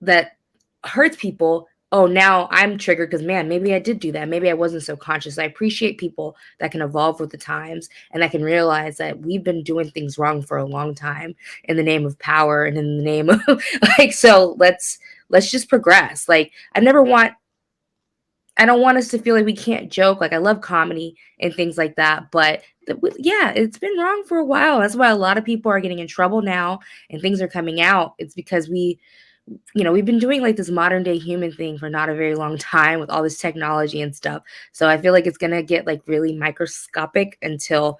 that hurts people, oh, now I'm triggered because, man, maybe I did do that. Maybe I wasn't so conscious. I appreciate people that can evolve with the times and that can realize that we've been doing things wrong for a long time in the name of power and in the name of so let's just progress. Like I don't want us to feel like we can't joke. Like I love comedy and things like that, but yeah, it's been wrong for a while. That's why a lot of people are getting in trouble now and things are coming out. It's because we've been doing like this modern day human thing for not a very long time with all this technology and stuff. So I feel like it's going to get like really microscopic until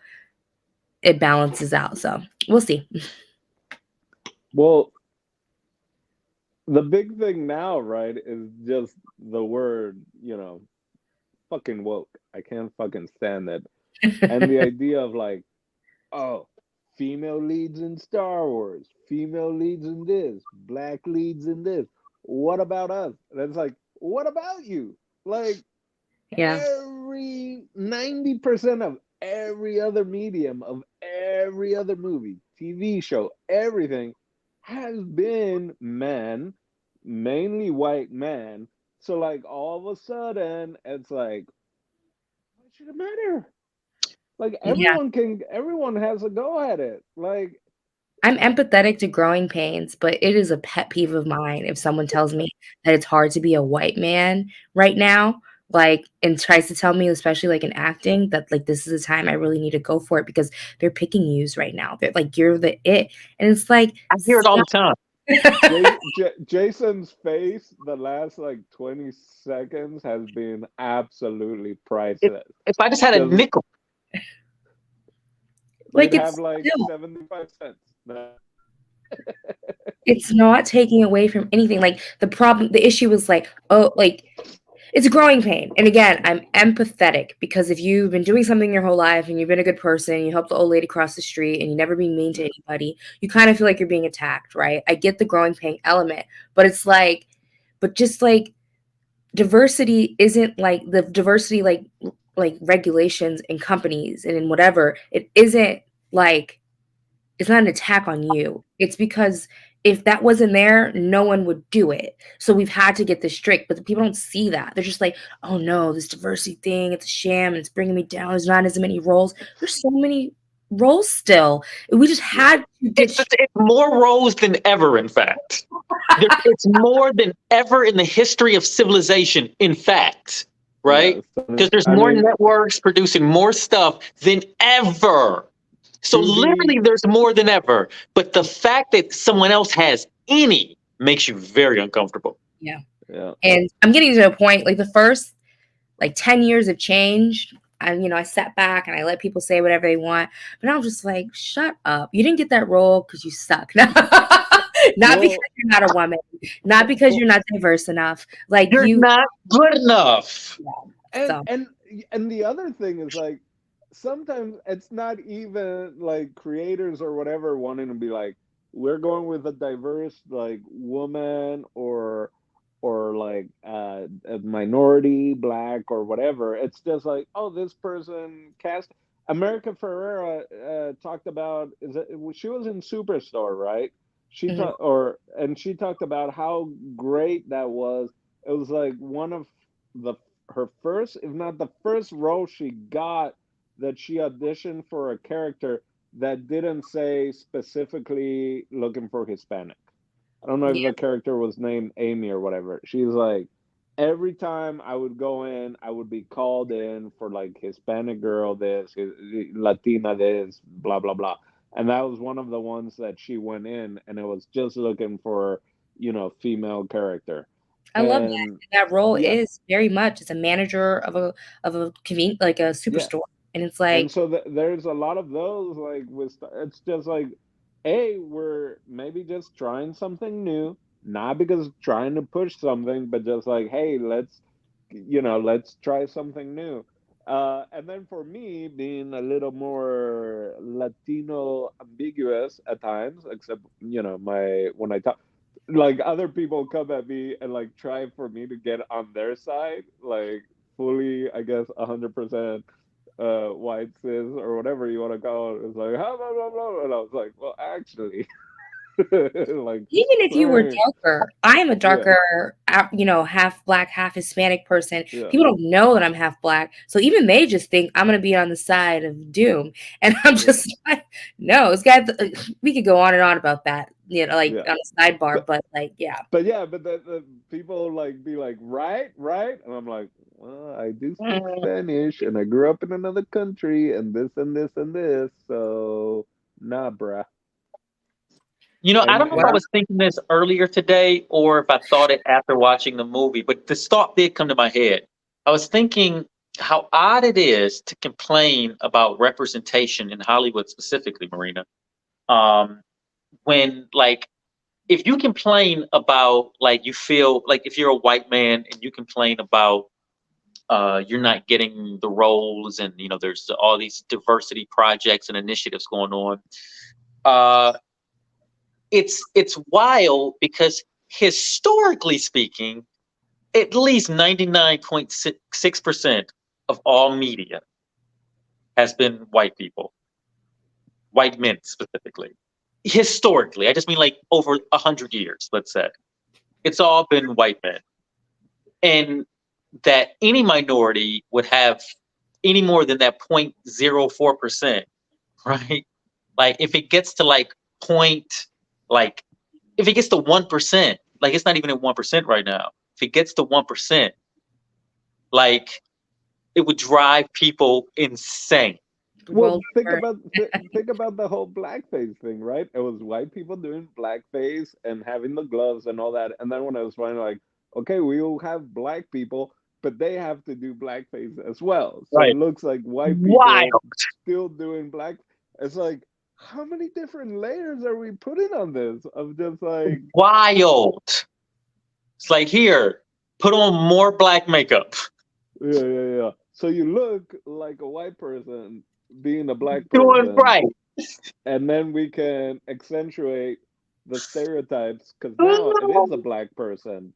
it balances out. So we'll see. Well, the big thing now, right, is just the word, fucking woke. I can't fucking stand it. And the idea of like, oh, female leads in Star Wars, female leads in this, black leads in this. What about us? And it's like, what about you? Like Yeah. every 90% of every other medium, of every other movie, TV show, everything has been men, mainly white men. So like all of a sudden it's like, why should it matter? Like Yeah. everyone has a go at it. Like I'm empathetic to growing pains, but it is a pet peeve of mine if someone tells me that it's hard to be a white man right now, like, and tries to tell me, especially like in acting, that like this is the time I really need to go for it because they're picking yous right now. They're like, you're the it. And it's like, I hear it all the time. Jason's face the last like 20 seconds has been absolutely If, priceless. if I just had a Just nickel, like you'd it's have like still, 75 cents. it's not taking away from anything. Like the issue is like, oh, like it's a growing pain. And again, I'm empathetic because if you've been doing something your whole life and you've been a good person, you help the old lady cross the street and you never being mean to anybody, you kind of feel like you're being attacked, right? I get the growing pain element, but it's like, but just like diversity isn't like the diversity, like regulations in companies and in whatever, it isn't like, it's not an attack on you. It's because if that wasn't there, no one would do it. So we've had to get this strict, but the people don't see that. They're just like, oh no, this diversity thing, it's a sham and it's bringing me down. There's not as many roles. There's so many roles still. We just had to get it's more roles than ever, in fact. It's more than ever in the history of civilization, in fact, right? Yeah, Because there's I more mean, networks producing more stuff than ever. So to literally be there's more than ever. But the fact that someone else has any makes you very uncomfortable. yeah. yeah. And I'm getting to a point, like the first like 10 years of change. I sat back and I let people say whatever they want, but I'm just like, shut up. You didn't get that role because you suck. Not Well, because you're not a woman, not because well, you're not diverse enough. Like You're you, not good enough. and so and and the other thing is like sometimes it's not even like creators or whatever wanting to be like, we're going with a diverse like woman or like a minority black or whatever. It's just like, oh, this person cast America Ferrera talked about, she was in Superstore, right? She mhm, talked and she talked about how great that was. It was like one of the her first, if not the first role she got, that she auditioned for a character that didn't say specifically looking for Hispanic. I don't know if yeah, the character was named Amy or whatever. She's like, every time I would go in, I would be called in for like Hispanic girl this, Latina this, blah blah blah. And that was one of the ones that she went in, and it was just looking for, female character. I love that. And That role yeah, is very much as a manager of a convenient like a yeah. superstore, and it's And like, so there's a lot of those like it's just like, hey, we're maybe just trying something new, not because trying to push something, but just like, hey, let's try something new. And then for me, being a little more Latino ambiguous at times, except my when I talk, like other people come at me and like try for me to get on their side, like fully, I guess, 100% white cis or whatever you want to call it. It's like, blah, blah, blah, blah. And I was like, well, actually, like, Even if you were right, darker, I am a yeah, darker, half black, half Hispanic person. yeah, People don't know that I'm half black, so even they just think I'm gonna be on the side of doom, and I'm yeah, just like, no, it's got. We could go on and on about that, like yeah. on a sidebar, But but like, yeah. yeah, but the people like be like, right, right, and I'm like, well, I do speak Spanish, and I grew up in another country, and this and this and this, so nah, bruh. I don't know if I Well, was thinking this earlier today or if I thought it after watching the movie, but this thought did come to my head. I was thinking how odd it is to complain about representation in Hollywood specifically, Marina. When like if you complain about like you feel like if you're a white man and you complain about you're not getting the roles and there's all these diversity projects and initiatives going on. Uh, it's wild because historically speaking, at least 99.6% of all media has been white people, white men specifically. Historically, I just mean like over 100 years, let's say. It's all been white men. And that any minority would have any more than that 0.04%, right? Like if it gets to like like if it gets to 1%, like it's not even at 1% right now. If it gets to 1%, like it would drive people insane. Well, world think over. about think about the whole blackface thing, right? It was white people doing blackface and having the gloves and all that. And then when I was finally like, okay, we will have black people, but they have to do blackface as well. So it Right. looks like white Wild. people still doing black. It's like, how many different layers are we putting on this? Of just like, Wild. It's like here, put on more black makeup. yeah, yeah, yeah. So you look like a white person being a black Doing person, right. and then we can accentuate the stereotypes because now it is a black person,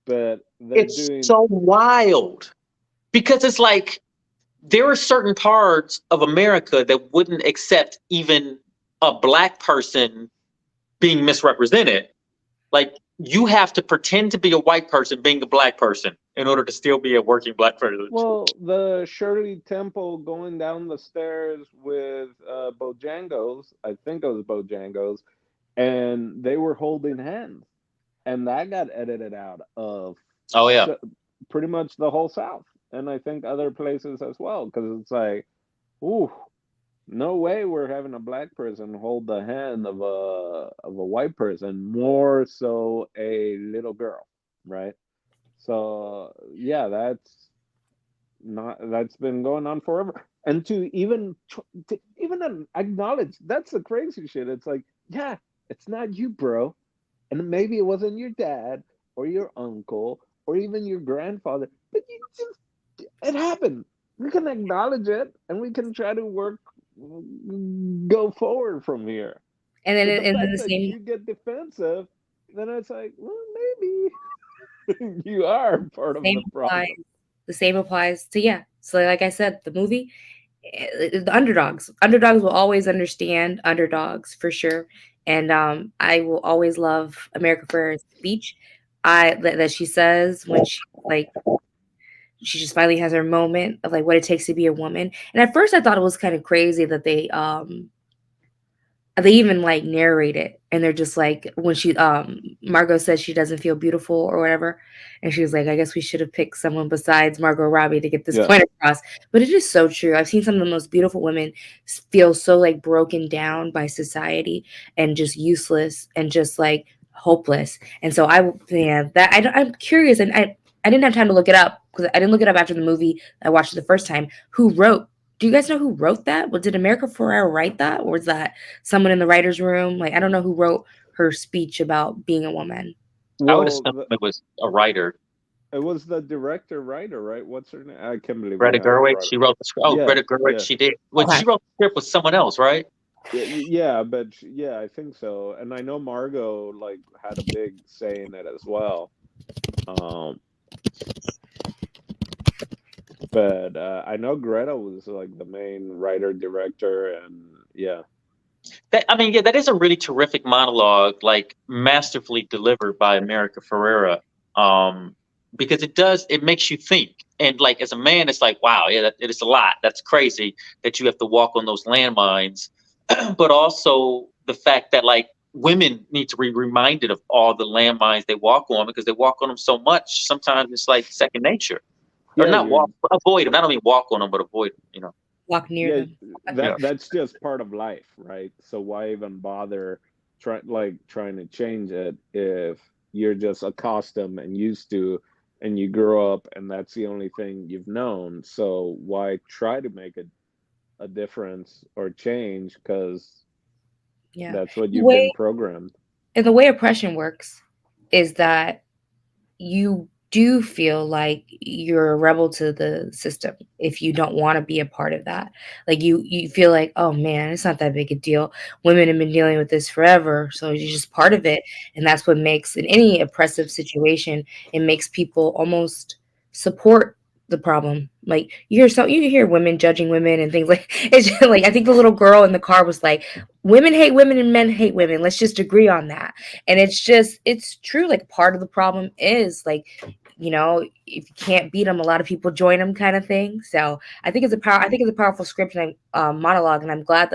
but they're It's doing, so wild because it's like there are certain parts of America that wouldn't accept even a black person being misrepresented. Like you have to pretend to be a white person being a black person in order to still be a working black person. well, the Shirley Temple going down the stairs with Bojangles, I think it was Bojangles, and they were holding hands, and that got edited out of Oh yeah. pretty much the whole South, and I think other places as well, because it's like, ooh, no way we're having a black person hold the hand of a white person, more so a little girl, right? So yeah, that's been going on forever. And to even acknowledge that's the crazy shit. It's like, yeah, it's not you, bro, and maybe it wasn't your dad or your uncle or even your grandfather, but you just it happened. We can acknowledge it and we can try to go forward from here. And then But the in fact the that same you get defensive, then it's like, well, maybe you are part of same the applies. problem. The same applies to, yeah. So like I said, the movie, the underdogs will always understand underdogs for sure. And I will always love America Ferrera's speech that she says when she just finally has her moment of like what it takes to be a woman. And at first I thought it was kind of crazy that they even like narrate it, and they're just like when Margot says she doesn't feel beautiful or whatever, and she was like, I guess we should have picked someone besides Margot Robbie to get this Yeah. point across. But it is so true. I've seen some of the most beautiful women feel so like broken down by society and just useless and just like hopeless. And so I'm curious, and I didn't have time to look it up because I didn't look it up after the movie. I watched it the first time. Who wrote? Do you guys know who wrote that? Did America Ferrera write that, or was that someone in the writer's room? Like, I don't know who wrote her speech about being a woman. I would Well, assume it was a writer. it was the director writer, right? What's her name? I can't believe Greta we haven't Gerwig. brought She it. wrote the script. Oh, Yeah, Greta Gerwig. yeah. She did. Well, Okay. she wrote the script with someone else, right? but yeah, I think so. And I know Margot like had a big say in it as well. Um, but I know Greta was like the main writer director, and yeah, Yeah, that is a really terrific monologue, like masterfully delivered by America Ferrera. Um, because it makes you think. And like as a man, it's like, wow, yeah, it is a lot. That's crazy that you have to walk on those landmines. But also the fact that like women need to be reminded of all the landmines they walk on because they walk on them so much. Sometimes it's like second nature. Or yeah, not you're walk, avoid them. I don't mean walk on them, but avoid them. Walk near yeah, them. Yeah. that's just part of life, right? So why even bother trying to change it if you're just accustomed and used to, and you grow up and that's the only thing you've known? So why try to make a difference or change, because Yeah. that's what The you've been way programmed. and the way oppression works is that you do feel like you're a rebel to the system if you don't want to be a part of that. Like you feel like, oh man, it's not that big a deal. Women have been dealing with this forever, so you're just part of it. And that's what makes in any oppressive situation, it makes people almost support the problem. Like you hear women judging women and things like it's just like I think the little girl in the car was like, women hate women and men hate women. Let's just agree on that. And it's true. Like part of the problem is like, if you can't beat them, a lot of people join them, kind of thing. So I think it's a powerful script and monologue, and I'm glad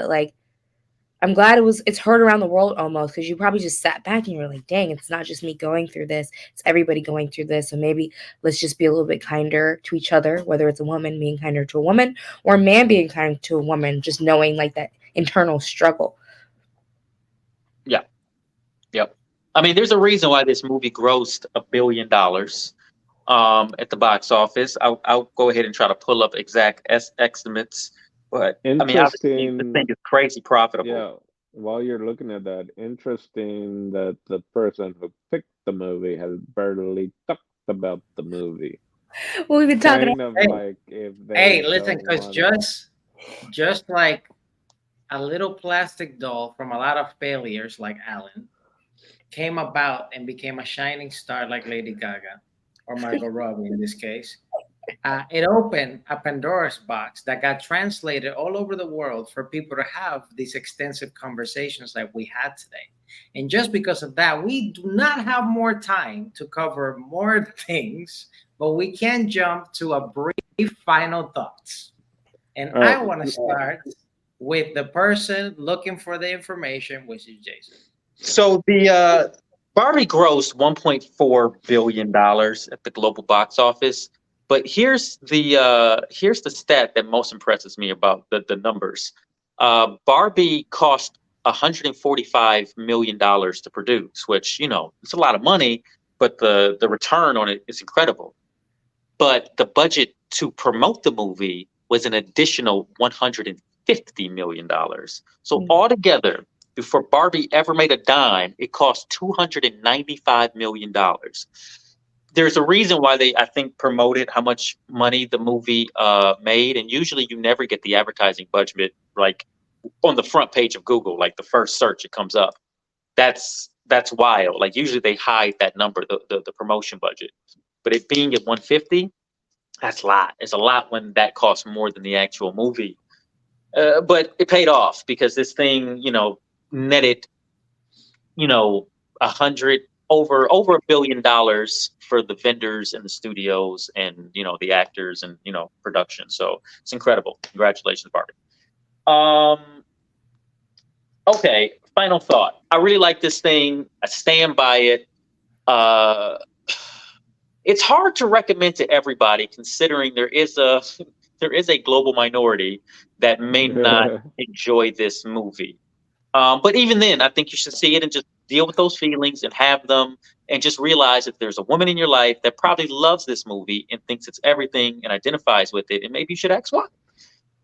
it's heard around the world almost, because you probably just sat back and you're like, dang, it's not just me going through this, it's everybody going through this. So maybe let's just be a little bit kinder to each other, whether it's a woman being kinder to a woman or a man being kind to a woman, just knowing like that internal struggle. Yeah. Yep. I mean, there's a reason why this movie grossed $1 billion at the box office. I'll go ahead and try to pull up exact estimates, but I mean, obviously, the thing Interesting. is crazy profitable. Yeah, while you're looking at that, interesting that the person who picked the movie has barely talked about the movie. Well, we've been talking Kind of Hey, like if hey, they listen, don't because want. just like a little plastic doll from a lot of failures, like Alan, came about and became a shining star, like Lady Gaga or Margot Robbie in this case. It opened a Pandora's box that got translated all over the world for people to have these extensive conversations like we had today. And just because of that, we do not have more time to cover more things, but we can jump to a brief final thoughts. And All I right, want to start with the person looking for the information, which is Jason. So the Barbie grossed $1.4 billion at the global box office. But here's the stat that most impresses me about the numbers. Barbie cost $145 million to produce, which it's a lot of money, but the return on it is incredible. But the budget to promote the movie was an additional $150 million. So altogether, before Barbie ever made a dime, it cost $295 million. There's a reason why I think, promoted how much money the movie made, and usually you never get the advertising budget like on the front page of Google, like the first search it comes up. That's wild. Like usually they hide that number, the promotion budget. But it being at 150, that's a lot. It's a lot when that costs more than the actual movie. But it paid off because this thing, netted, a hundred over $1 billion for the vendors and the studios and the actors and production. So it's incredible. Congratulations, Barbie. Okay, final thought. I really like this thing. I stand by it. Uh, it's hard to recommend to everybody, considering there is a global minority that may not enjoy this movie. But even then, I think you should see it and just deal with those feelings and have them, and just realize that there's a woman in your life that probably loves this movie and thinks it's everything and identifies with it, and maybe you should ask why.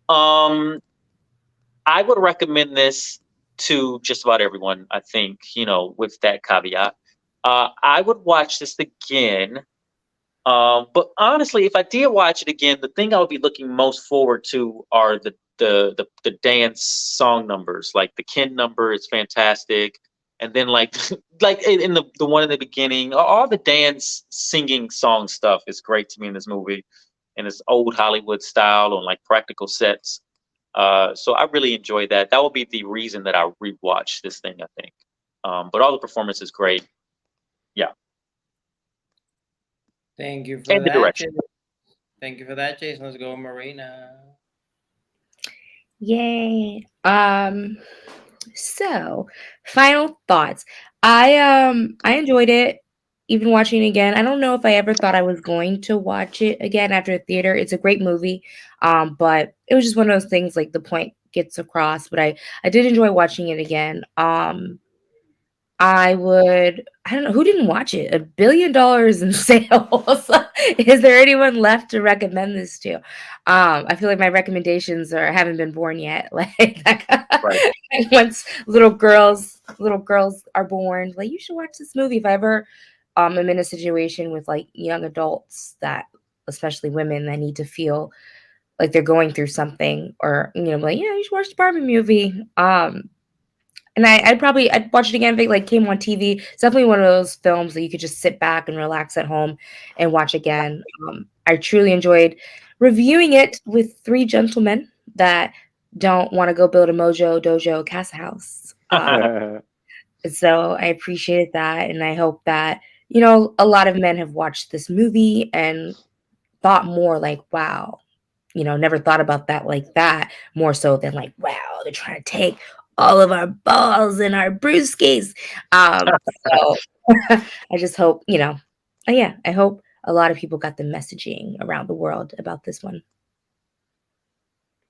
Um, I would recommend this to just about everyone, I think, with that caveat. I would watch this again But honestly, if I did watch it again, the thing I would be looking most forward to are the dance song numbers. Like the Ken number is fantastic, and then like like in the one in the beginning, all the dance singing song stuff is great to me in this movie, and it's old Hollywood style on like practical sets. So I really enjoyed that. That will be the reason that I rewatch this thing, I think. But all the performance is great. Yeah, Thank you for and the that, direction. Jason. Thank you for that, Jason. Let's go, Marina. Yay. So final thoughts. I enjoyed it even watching it again. I don't know if I ever thought I was going to watch it again after the theater. It's a great movie. But it was just one of those things like the point gets across, but I did enjoy watching it again. I don't know who didn't watch it. $1 billion in sales. Is there anyone left to recommend this to? I feel like my recommendations haven't been born yet. Right. Once little girls are born, like you should watch this movie. If I ever am in a situation with like young adults that, especially women, that need to feel like they're going through something, or like, yeah, you should watch the Barbie movie. And I'd watch it again if it like came on TV. It's definitely one of those films that you could just sit back and relax at home and watch again. I truly enjoyed reviewing it with three gentlemen that don't want to go build a mojo dojo casa house. So I appreciated that, and I hope that a lot of men have watched this movie and thought more like, wow, never thought about that like that, more so than like, wow, they're trying to take all of our balls and our brewskis. So I just hope, yeah, I hope a lot of people got the messaging around the world about this one.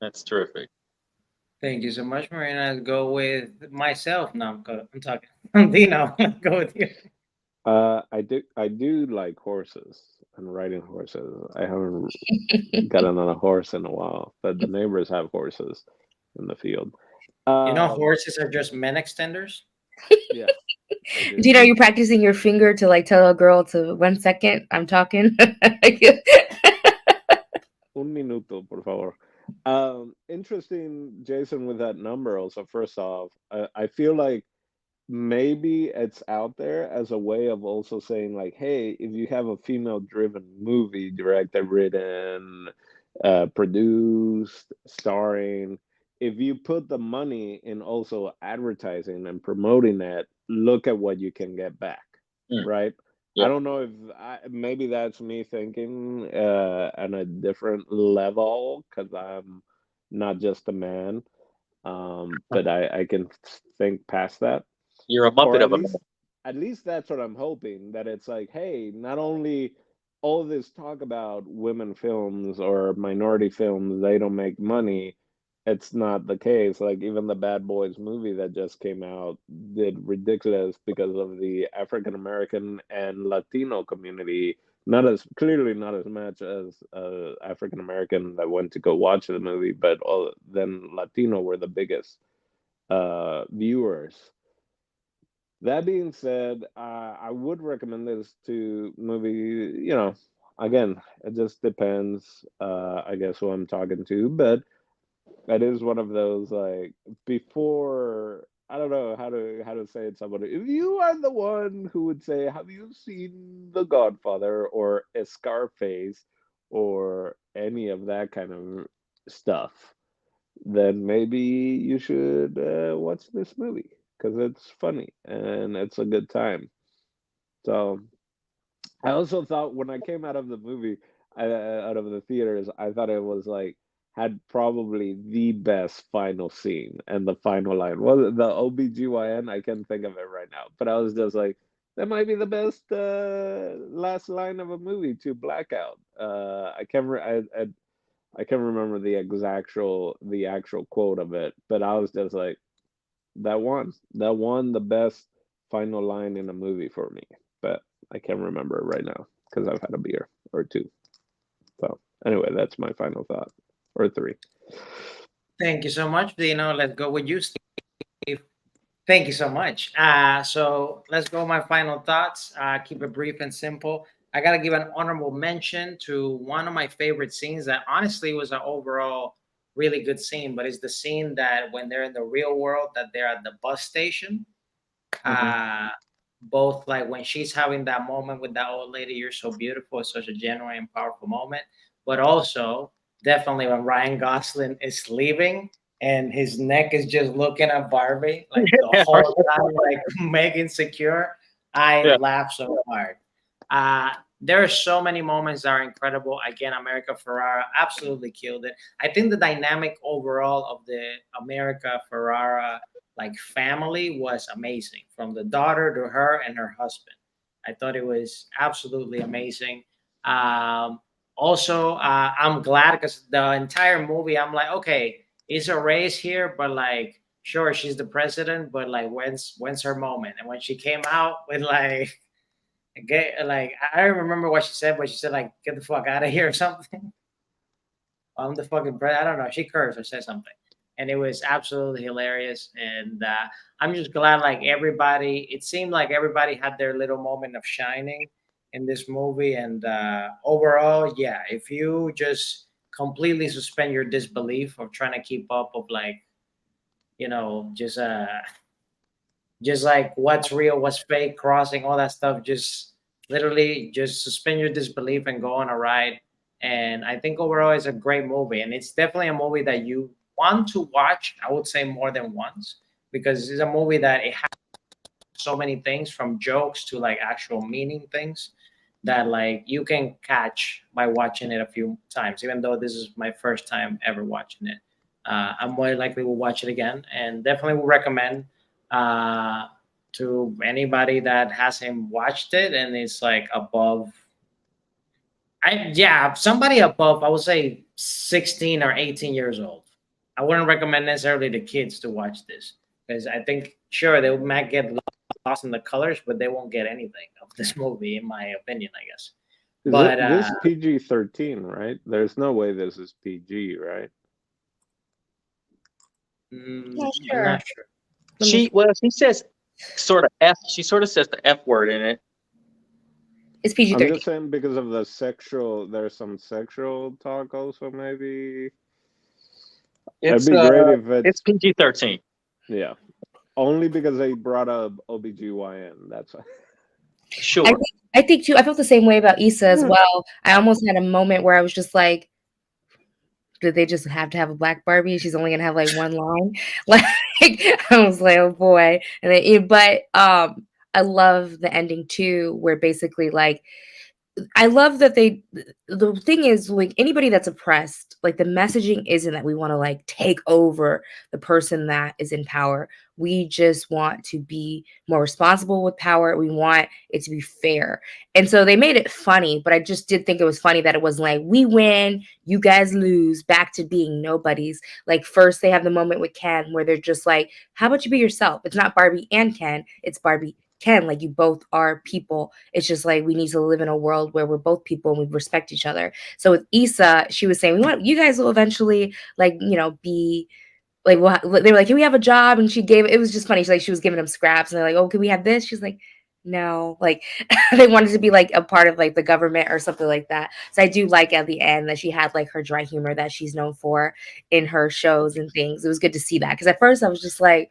That's terrific. Thank you so much, Marina. Let's go with myself. No, I'm talking. Dino, let's go with you. I do like horses and riding horses. I haven't gotten on a horse in a while, but the neighbors have horses in the field. Um, Horses are just men extenders. yeah, I do. Do you're practicing your finger to like tell a girl to 1 second, I'm talking? Un minuto, por favor. Interesting, Jason, with that number. Also, first off, I feel like maybe it's out there as a way of also saying like, hey, if you have a female-driven movie, directed, written, produced, starring, if you put the money in also advertising and promoting it, look at what you can get back, Mm, right? I yeah. don't know if maybe that's me thinking on a different level because I'm not just a man, but I can think past that, You're a or muppet at of a man. least that's what I'm hoping, that it's like, hey, not only all this talk about women films or minority films, they don't make money. It's not the case. Like even the Bad Boys movie that just came out did ridiculous because of the African American and Latino community. Not as clearly, not as much as African American that went to go watch the movie, but then Latino were the biggest viewers. That being said, I would recommend this to movie. Again, it just depends. I guess who I'm talking to, but it is one of those like before. I don't know how to say it. To somebody, if you are the one who would say, "Have you seen The Godfather" or a Scarface or any of that kind of stuff, then maybe you should watch this movie because it's funny and it's a good time. So I also thought when I came out of the movie, out of the theaters, I thought it was like had probably the best final scene and the final line. Well, the OBGYN, I can't think of it right now, but I was just like, that might be the best last line of a movie to blackout. I can't remember the actual quote of it, but I was just like, that won the best final line in a movie for me. But I can't remember it right now because I've had a beer or two. So anyway, that's my final thought, or three. Thank you so much, Dino. Let's go with you, Steve. Thank you so much. So let's go. My final thoughts. Keep it brief and simple. I gotta give an honorable mention to one of my favorite scenes that honestly was an overall really good scene, but it's the scene that when they're in the real world, that they're at the bus station. Mhm. Uh, both like when she's having that moment with that old lady, "You're so beautiful," it's such a genuine and powerful moment. But also, definitely when Ryan Gosling is leaving and his neck is just looking at Barbie like the whole time, like Megan Secure, I Yeah. laugh so hard. There are so many moments that are incredible. Again, America Ferrara absolutely killed it. I think the dynamic overall of the America Ferrara like family was amazing, from the daughter to her and her husband. I thought it was absolutely amazing. Um, Also, I'm glad because the entire movie, I'm like, okay, it's a race here, but like, sure, she's the president, but like, when's her moment? And when she came out with like, get like, I don't remember what she said, but she said like, get the fuck out of here or something. I'm the fucking president. I don't know. She cursed or said something, and it was absolutely hilarious. And I'm just glad, like everybody, it seemed like everybody had their little moment of shining in this movie. And overall, yeah, if you just completely suspend your disbelief of trying to keep up of like, you know, just like what's real, what's fake, crossing all that stuff. Just literally just suspend your disbelief and go on a ride. And I think overall it's a great movie, and it's definitely a movie that you want to watch. I would say more than once, because it's a movie that it has so many things from jokes to like actual meaning things that like you can catch by watching it a few times. Even though this is my first time ever watching it, I'm more likely will watch it again, and definitely will recommend uh, to anybody that hasn't watched it and is like above. Yeah, somebody above, I would say 16 or 18 years old. I wouldn't recommend necessarily the kids to watch this, because I think sure they might get lost in the colors, but they won't get anything of this movie, in my opinion, I guess. Is it But this PG-13, right? There's no way this is PG, right? Not I'm sure. not sure. Let me. She says sort of F. She sort of says the F word in it. It's PG I'm 13. just saying because of the sexual, there's some sexual talk also, maybe. It'd be great if It's PG-13. yeah. Only because they brought up OBGYN. That's why. Sure. I think too. I felt the same way about Issa as well. I almost had a moment where I was just like, did they just have to have a black Barbie? She's only gonna have like one line. Like I was like, oh boy. And then, but I love the ending too, where basically like I love that the thing is like anybody that's oppressed, like the messaging isn't that we want to like take over the person that is in power. We just want to be more responsible with power. We want it to be fair. And so they made it funny, but I just did think it was funny that it wasn't like we win, you guys lose, back to being nobodies. Like first they have the moment with Ken where they're just like, how about you be yourself? It's not Barbie and Ken, it's Barbie Ken, like you both are people. It's just like we need to live in a world where we're both people and we respect each other. So with Issa, she was saying, we want you guys will eventually like, you know, be like they were like, can we have a job? And she gave it was just funny. She's like she was giving them scraps and they're like, oh, can we have this? She's like, no, like they wanted to be like a part of like the government or something like that. So I do like at the end that she had like her dry humor that she's known for in her shows and things. It was good to see that because at first I was just like,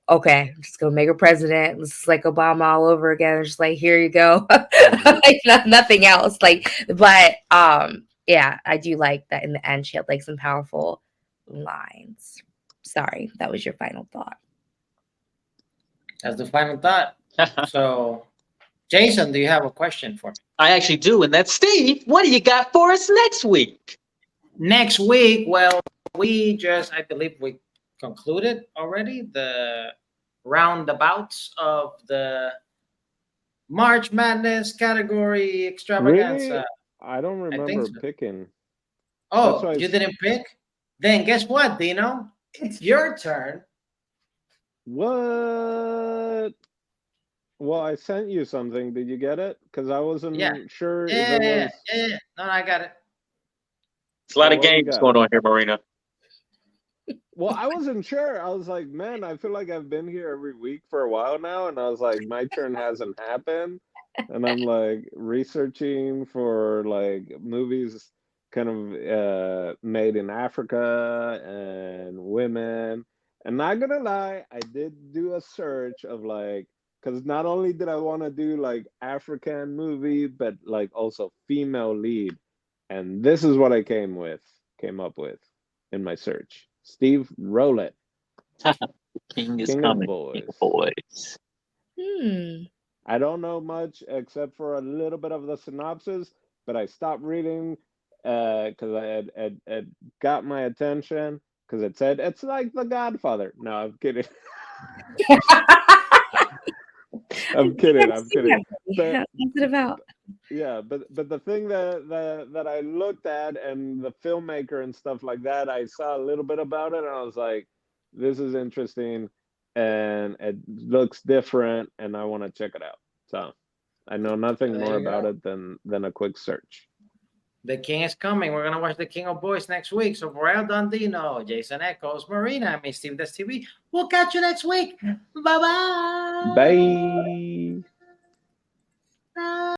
okay, I'm just gonna make her president. It's like Obama all over again. It's just like, here you go. Like nothing else. Like, but yeah, I do like that in the end she had like some powerful lines. Sorry, that was your final thought. That's the final thought. So, Jason, do you have a question for me? I actually do, and that's Steve. What do you got for us next week? Next week, well, I believe we concluded already the roundabouts of the March Madness category extravaganza. Really? I don't I think remember so. picking. That's Oh, why you didn't pick? Then guess what, Dino? It's your turn. What? Well, I sent you something. Did you get it? Because I wasn't Yeah. sure if Yeah, it yeah, was. yeah. No, I got it. It's a lot of What we games got? going on here, Marina. Well, I wasn't sure. I was like, man, I feel like I've been here every week for a while now, and I was like, my turn hasn't happened. and I'm like researching for like movies kind of made in Africa and women. And not gonna lie, I did do a search of like, because not only did I want to do like African movie, but like also female lead. And this is what I came up with in my search. Steve, roll it. King is King of coming. Boys. King of Boys. I don't know much except for a little bit of the synopsis, but I stopped reading because I had got my attention because it said it's like The Godfather. No, I'm kidding. I'm kidding. I'm kidding. But, What's it about? yeah, but the thing that I looked at and the filmmaker and stuff like that, I saw a little bit about it and I was like, this is interesting and it looks different and I want to check it out. So I know nothing There more you about go. it than a quick search. The King is coming. We're gonna watch The King of Boys next week. So for El Dondino, Jason Echoes, Marina, and me, Steve Des TV. We'll catch you next week. Bye-bye. Bye. Bye.